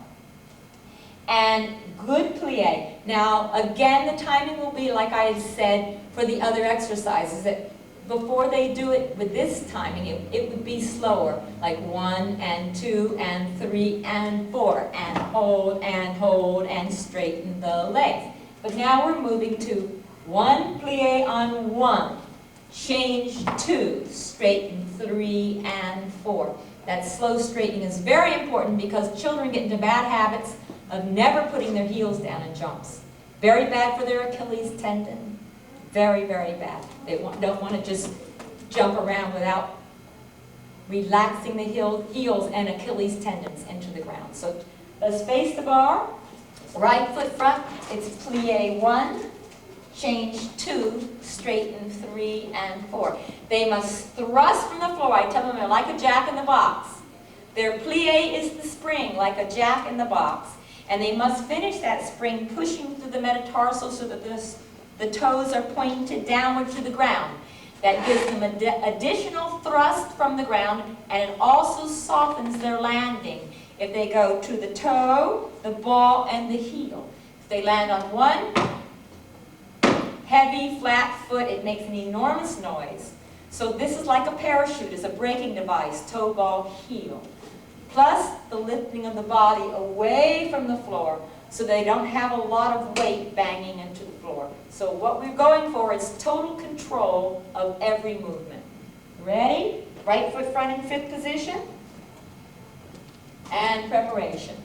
And good plie. Now, again, the timing will be like I had said for the other exercises, that before they do it with this timing, it would be slower, like 1 and 2 and 3 and 4, and hold and straighten the legs. But now we're moving to 1 plie on 1, change 2, straighten 3 and 4. That slow straightening is very important because children get into bad habits of never putting their heels down in jumps. Very bad for their Achilles tendon. Very, very bad. They don't want to just jump around without relaxing the heels and Achilles tendons into the ground. So let's face the bar. Right foot front, it's plie 1, change 2, straighten 3 and 4. They must thrust from the floor. I tell them they're like a jack in the box. Their plie is the spring, like a jack in the box. And they must finish that spring pushing through the metatarsal so that the toes are pointed downward to the ground. That gives them additional thrust from the ground, and it also softens their landing. If they go to the toe, the ball, and the heel. If they land on one heavy, flat foot, it makes an enormous noise. So this is like a parachute. It's a braking device, toe, ball, heel. Plus the lifting of the body away from the floor so they don't have a lot of weight banging into the floor. So what we're going for is total control of every movement. Ready? Right foot front in 5th position. And preparation.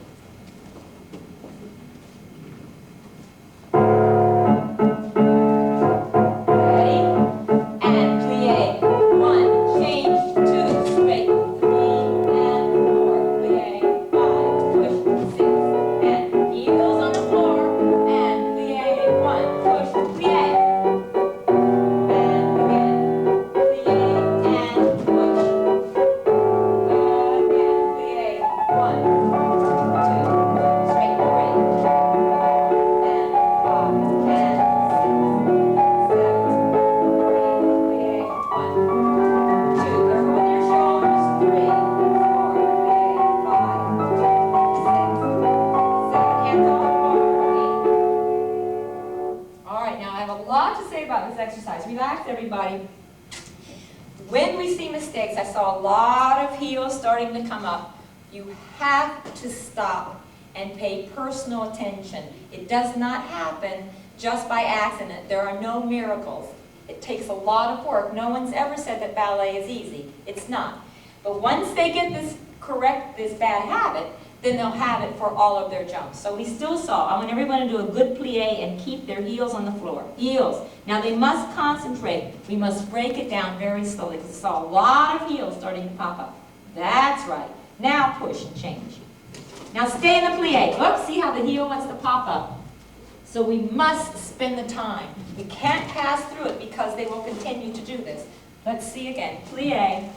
Everybody. When we see mistakes, I saw a lot of heels starting to come up. You have to stop and pay personal attention. It does not happen just by accident. There are no miracles. It takes a lot of work. No one's ever said that ballet is easy. It's not. But once they get this bad habit, then they'll have it for all of their jumps. So we still saw, I want everyone to do a good plie and keep their heels on the floor. Heels. Now they must concentrate. We must break it down very slowly because I saw a lot of heels starting to pop up. That's right. Now push and change. Now stay in the plie. Oops, see how the heel wants to pop up. So we must spend the time. We can't pass through it because they will continue to do this. Let's see again. Plie.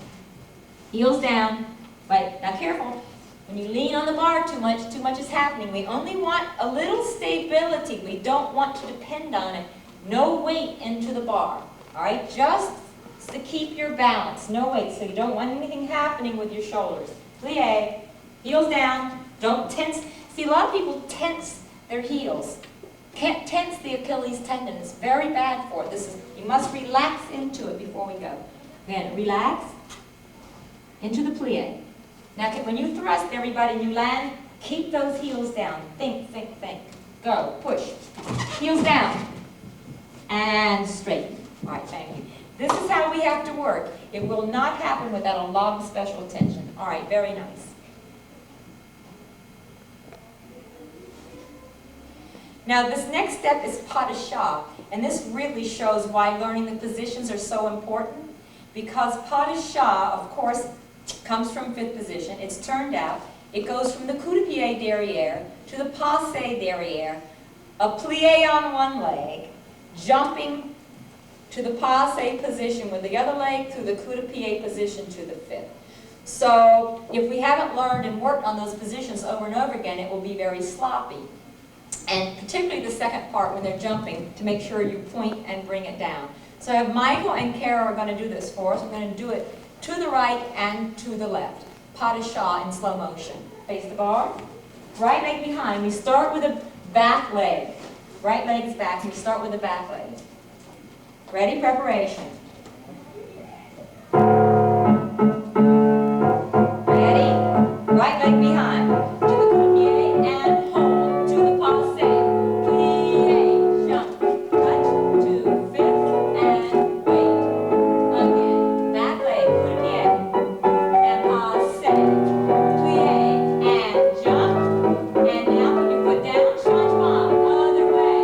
Heels down. Right. Now careful. When you lean on the bar too much is happening. We only want a little stability. We don't want to depend on it. No weight into the bar. All right? Just to keep your balance. No weight. So you don't want anything happening with your shoulders. Plie. Heels down. Don't tense. See, a lot of people tense their heels. Can't tense the Achilles tendon. It's very bad for it. You must relax into it before we go. Then relax into the plie. Now, when you thrust, everybody, and you land, keep those heels down. Think, think, think. Go. Push. Heels down. and straighten. All right, thank you. This is how we have to work. It will not happen without a lot of special attention. All right, very nice. Now this next step is pas de chasse, and this really shows why learning the positions are so important, because pas de chasse, of course, comes from fifth position. It's turned out. It goes from the coup de pied derriere to the passe derriere, a plie on one leg, jumping to the passe position with the other leg through the coup de pied position to the fifth. So if we haven't learned and worked on those positions over and over again, it will be very sloppy. And particularly the second part when they're jumping, to make sure you point and bring it down. So I have Michael and Kara are going to do this for us. We're going to do it to the right and to the left. Pas de chasse in slow motion. Face the bar. Right leg behind. We start with a back leg. Right leg is back, and we start with the back leg. Ready? Preparation. Ready? Right leg behind. To the coup de pied and hold. To the passe. Plie. Jump. Cut to fifth and wait. Again. Back leg. Coup de pied. And passe. Plie. And jump. And now put your foot down. Changement. Other way.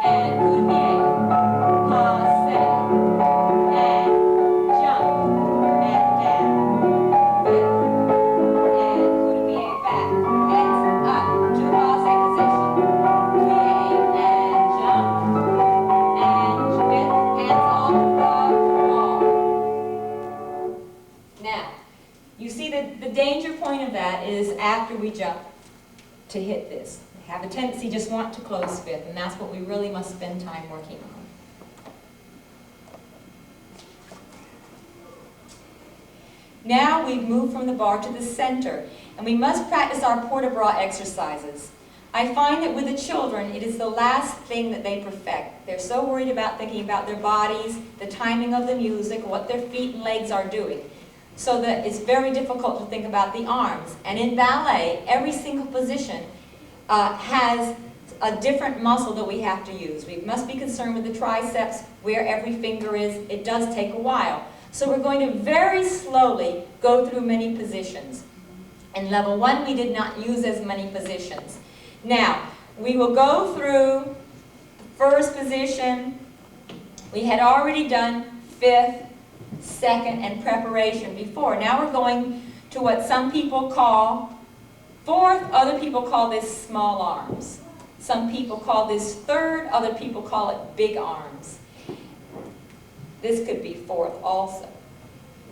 And coup de pied. Passe. And jump. And down. Fifth. And coup de pied back. Heads up to the passe position. Plie and jump. And fifth. Hands off the wall. Now, you see that the danger point of that is after we jump to hit this. We have a tendency just want to close fifth, and that's what we really must spend time working on. Now we've moved from the bar to the center, and we must practice our port-de-bras exercises. I find that with the children, it is the last thing that they perfect. They're so worried about thinking about their bodies, the timing of the music, what their feet and legs are doing, so that it's very difficult to think about the arms. And in ballet, every single position has a different muscle that we have to use. We must be concerned with the triceps, where every finger is. It does take a while. So we're going to very slowly go through many positions. In level 1, we did not use as many positions. Now, we will go through the first position. We had already done fifth, second, and preparation before. Now we're going to what some people call fourth, other people call this small arms. Some people call this third, other people call it big arms. This could be fourth also.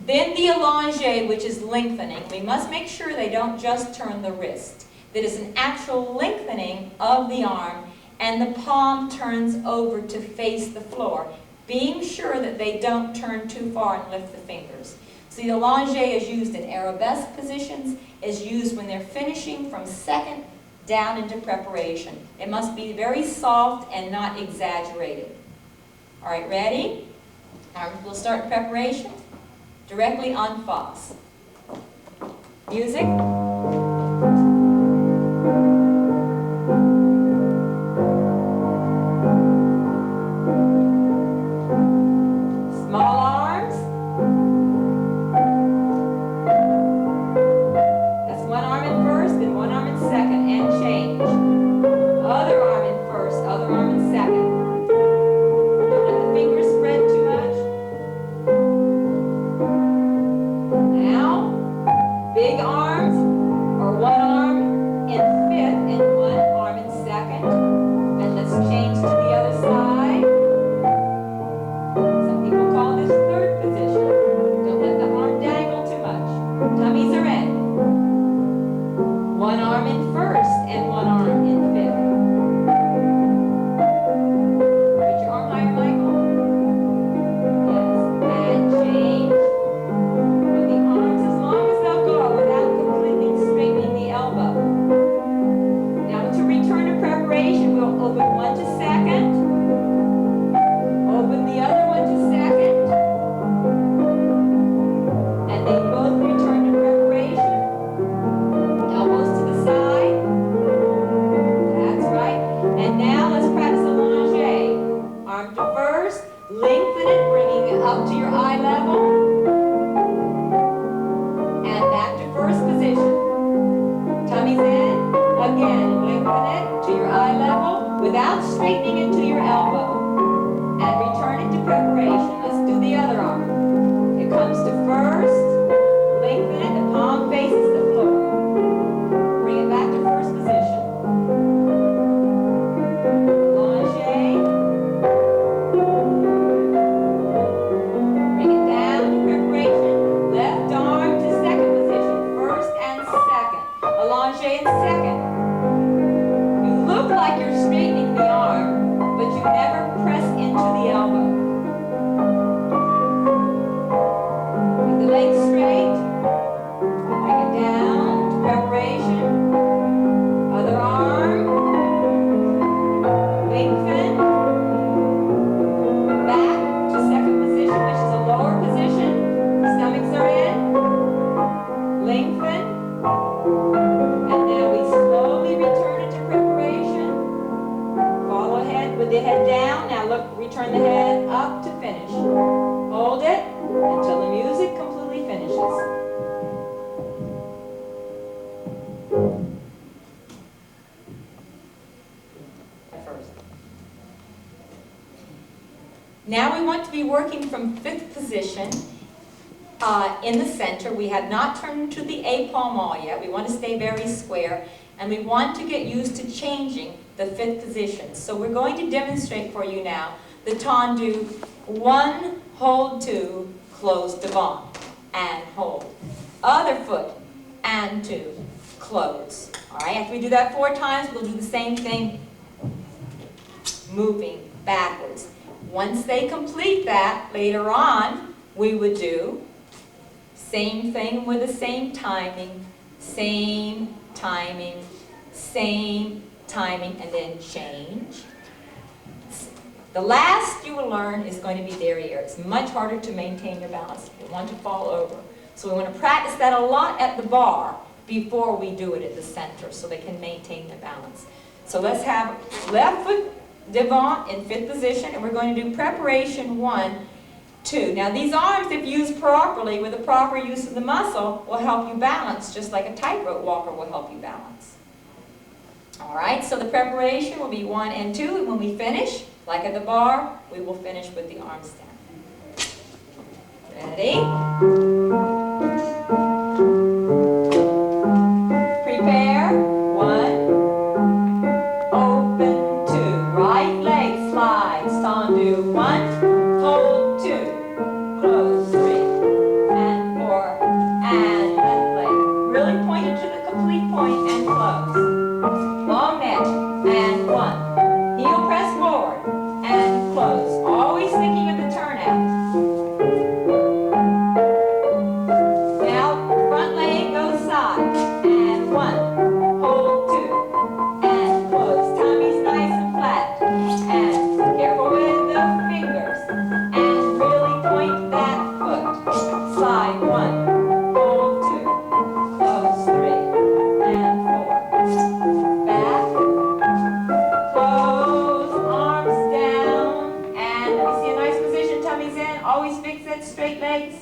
Then the allongé, which is lengthening. We must make sure they don't just turn the wrist. That is an actual lengthening of the arm, and the palm turns over to face the floor, being sure that they don't turn too far and lift the fingers. So the allongé is used in arabesque positions, is used when they're finishing from second down into preparation. It must be very soft and not exaggerated. All right, ready? We'll start preparation directly on Fox. Music. Small arms. That's one arm in first and one arm in second, and change. Other arm in first, other arm in second. Don't let the fingers spread too much. Now, big arms or one arm up to your eye level, and back to first position. Tummy's in, again, lengthen it to your eye level without straightening it to your elbow. And return it to preparation. Let's do the other arm. It comes to first, lengthen it, the palm faces the floor. Bring it back to first position. Allongé. Bring it down to preparation. Left arm to second position. First and second. Allongé in second. You look like you're straightening the arm, but you never press into the elbow. Keep the legs straight. Bring it down to preparation. Other arm. Lengthen. Back to second position, which is a lower position. Stomachs are in. Lengthen. And now we slowly return it to preparation. Follow ahead with the head down. Now look, return the head up to finish. Hold it until the music completely finishes. First. Now we want to be working from fifth position in the center. We have not turned to the A palm all yet. We want to stay very square, and we want to get used to changing the fifth position. So we're going to demonstrate for you now the tendu 1, hold 2, close devant, and hold. Other foot, and 2, close. All right, after we do that 4 times, we'll do the same thing, moving backwards. Once they complete that, later on, we would do same thing with the same timing, same timing, and then change. The last you will learn is going to be derriere. It's much harder to maintain your balance. You want to fall over. So we want to practice that a lot at the bar before we do it at the center so they can maintain their balance. So let's have left foot devant in fifth position, and we're going to do preparation 1, 2. Now these arms, if used properly with the proper use of the muscle, will help you balance just like a tightrope walker will help you balance. All right, so the preparation will be 1 and 2, and when we finish, like at the bar, we will finish with the arm stand. Ready? Prepare. 1. Open 2. Right leg slides. Tendu 1. Hold 2. Close 3. And 4. And left leg. Really point it to the complete point and close. Long neck. And 1. Heel press forward. And close. Always thinking of the turnout. Now, front leg goes side. And 1. Hold 2. And close. Tummy's nice and flat. And careful with the fingers. And really point that foot. Slide 1. Hold 2. Close 3. And 4. Back. Close. Arms down. And let me see a nice position. Tummy's in. Always fix it. Straight legs.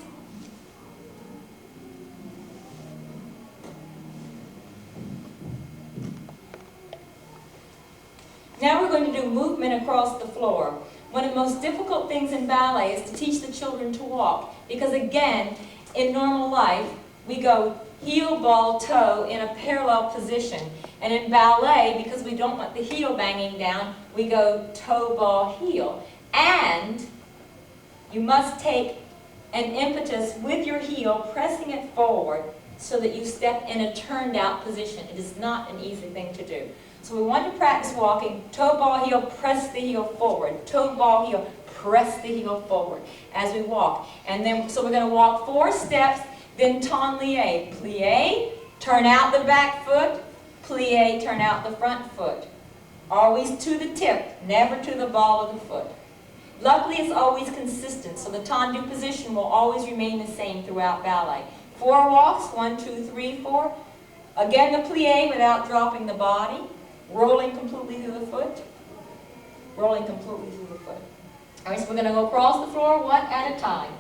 Now we're going to do movement across the floor. One of the most difficult things in ballet is to teach the children to walk, because again, in normal life, we go heel, ball, toe in a parallel position. And in ballet, because we don't want the heel banging down, we go toe, ball, heel. And you must take an impetus with your heel, pressing it forward so that you step in a turned out position. It is not an easy thing to do. So we want to practice walking, toe, ball, heel, press the heel forward. Toe, ball, heel, press the heel forward as we walk. And then, so we're going to walk 4 steps, then tendu, plie, turn out the back foot, plie, turn out the front foot. Always to the tip, never to the ball of the foot. Luckily, it's always consistent, so the tendu position will always remain the same throughout ballet. 4 walks, 1, 2, 3, 4. Again, the plie without dropping the body. Rolling completely through the foot. Rolling completely through the foot. All right, so we're going to go across the floor, 1 at at a time.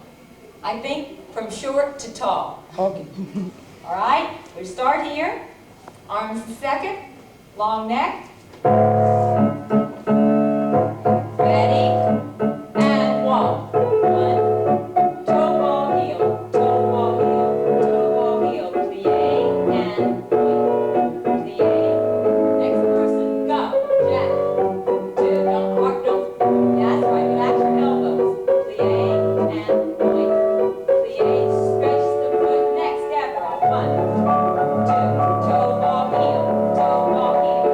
I think from short to tall. Okay. All right? We start here. Arms second. Long neck. Ready? And walk. One. Toe ball heel. Toe ball heel. Toe ball heel. Plie and point. Plie. Next person. Go. Jack. Two. Don't. That's right. Relax your elbows. Plie and point. Plie. Stretch the foot. Next. Deborah. One. Two. Toe ball heel. Toe ball heel.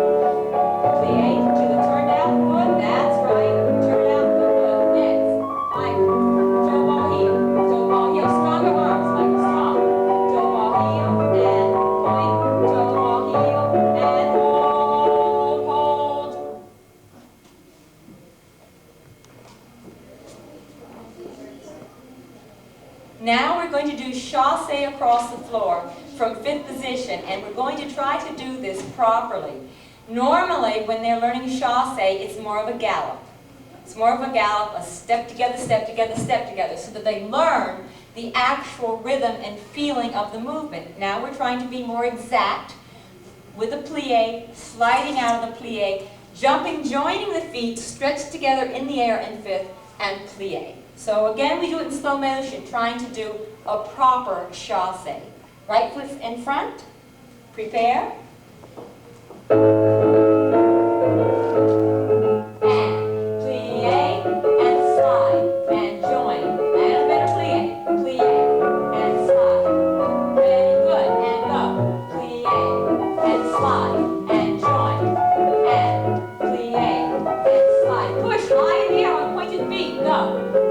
Plie to the turned out foot. That's right. Turn out the foot. Next. Michael. Toe ball heel. Toe ball heel. Stronger arms. Michael. Strong. Toe ball heel. And point. Toe ball heel. And hold. Hold. Now we're going to do chasse across the floor from fifth position, and we're going to try to do this properly. Normally, when they're learning chasse, it's more of a gallop. It's more of a gallop, a step together, step together, step together, so that they learn the actual rhythm and feeling of the movement. Now we're trying to be more exact with the plie, sliding out of the plie, jumping, joining the feet, stretched together in the air in fifth, and plie. So again, we do it in slow motion, trying to do a proper chasse. Right foot in front, prepare. And plie, and slide, and join. And a better plie, plie, and slide. Very good, and go. Plie, and slide, and join. And plie, and slide. Push high in the air on pointed feet, go.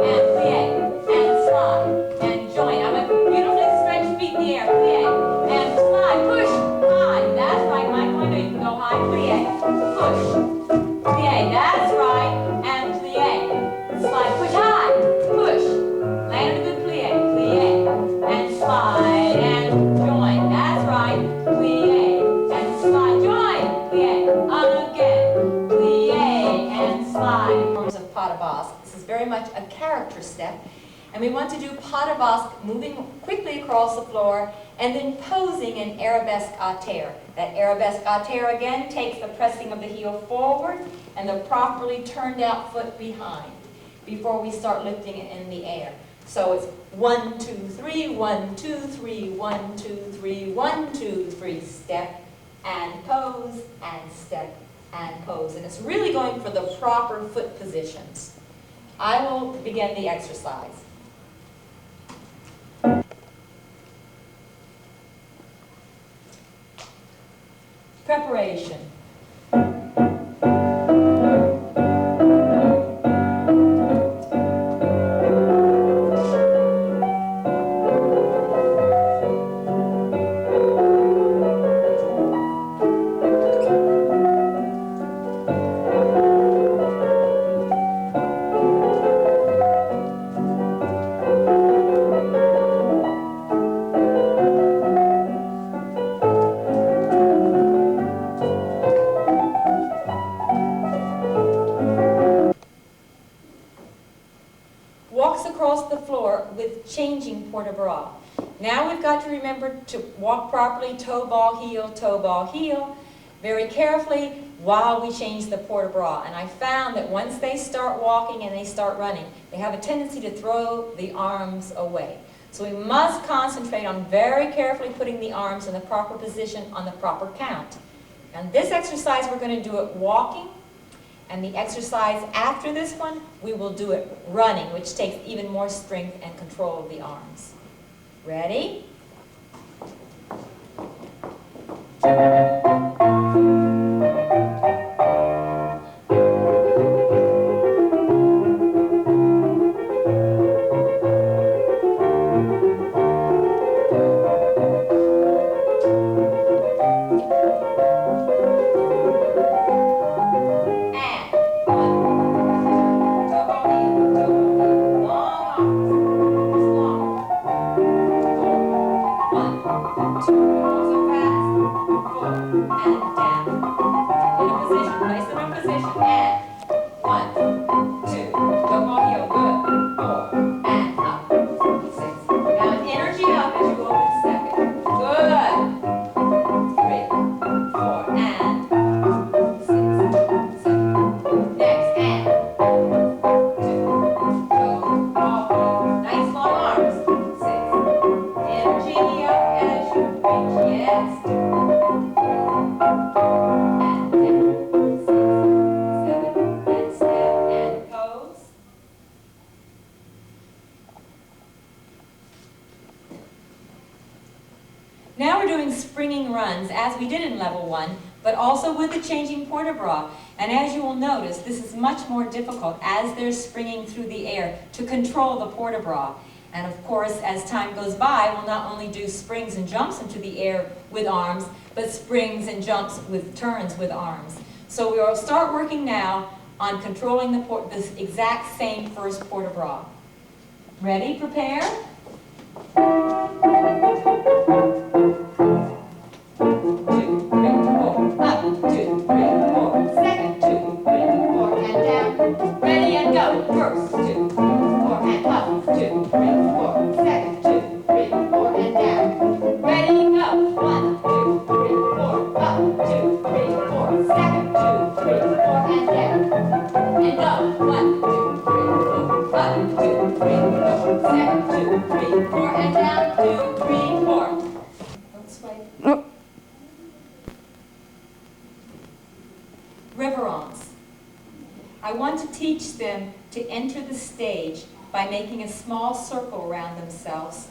And plie, and slide, and join. I'm a beautifully stretched feet in the air, plie, and slide. Push high, that's right, Michael, I know you can go high, plie, push, plie, that's right, and plie, slide, push high, push, land a good plie, plie, and slide, and join, that's right, plie, and slide, join, plie, again, plie, and slide. In terms of pas de basque, this is very much a character step, and we want to do pas de basque, moving quickly across the floor, and then posing an arabesque à terre. That arabesque à terre again takes the pressing of the heel forward and the properly turned out foot behind before we start lifting it in the air. So it's 1, 2, 3, 1, 2, 3, 1, 2, 3, 1, 2, 3, step and pose and step and pose. And it's really going for the proper foot positions. I will begin the exercise. Preparation. Across the floor with changing port-de-bras. Now we've got to remember to walk properly, toe ball heel, very carefully while we change the port-de-bras. And I found that once they start walking and they start running, they have a tendency to throw the arms away. So we must concentrate on very carefully putting the arms in the proper position on the proper count. And this exercise we're going to do it walking. And the exercise after this one, we will do it running, which takes even more strength and control of the arms. Ready? Two, also fast, 4, Now we're doing springing runs, as we did in level 1, but also with the changing port de bras. And as you will notice, this is much more difficult as they're springing through the air to control the port de bras. And of course, as time goes by, we'll not only do springs and jumps into the air with arms, but springs and jumps with turns with arms. So we will start working now on controlling this exact same first port de bras. Ready? Prepare? 2, 3, 4, up, 2, 3, 4, second, 2, 3, 4, and down. Ready and go. First, 2, 3, 4, and up, 2, 3, 4, second, 2, 3, 4, and down. Ready, go. 1, 2, 3, 4, up, 2, 3, 4, second, 2, 3, 4, and down. And go. 1, 2, 3, 4, up, 2, 3, 4, second, 2, 3, 4, and down. 2, 3, 4. Don't swipe. Oh. Reverence. I want to teach them to enter the stage by making a small circle around themselves.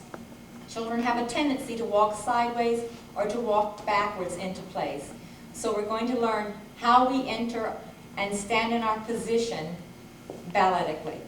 Children have a tendency to walk sideways or to walk backwards into place. So we're going to learn how we enter and stand in our position balletically.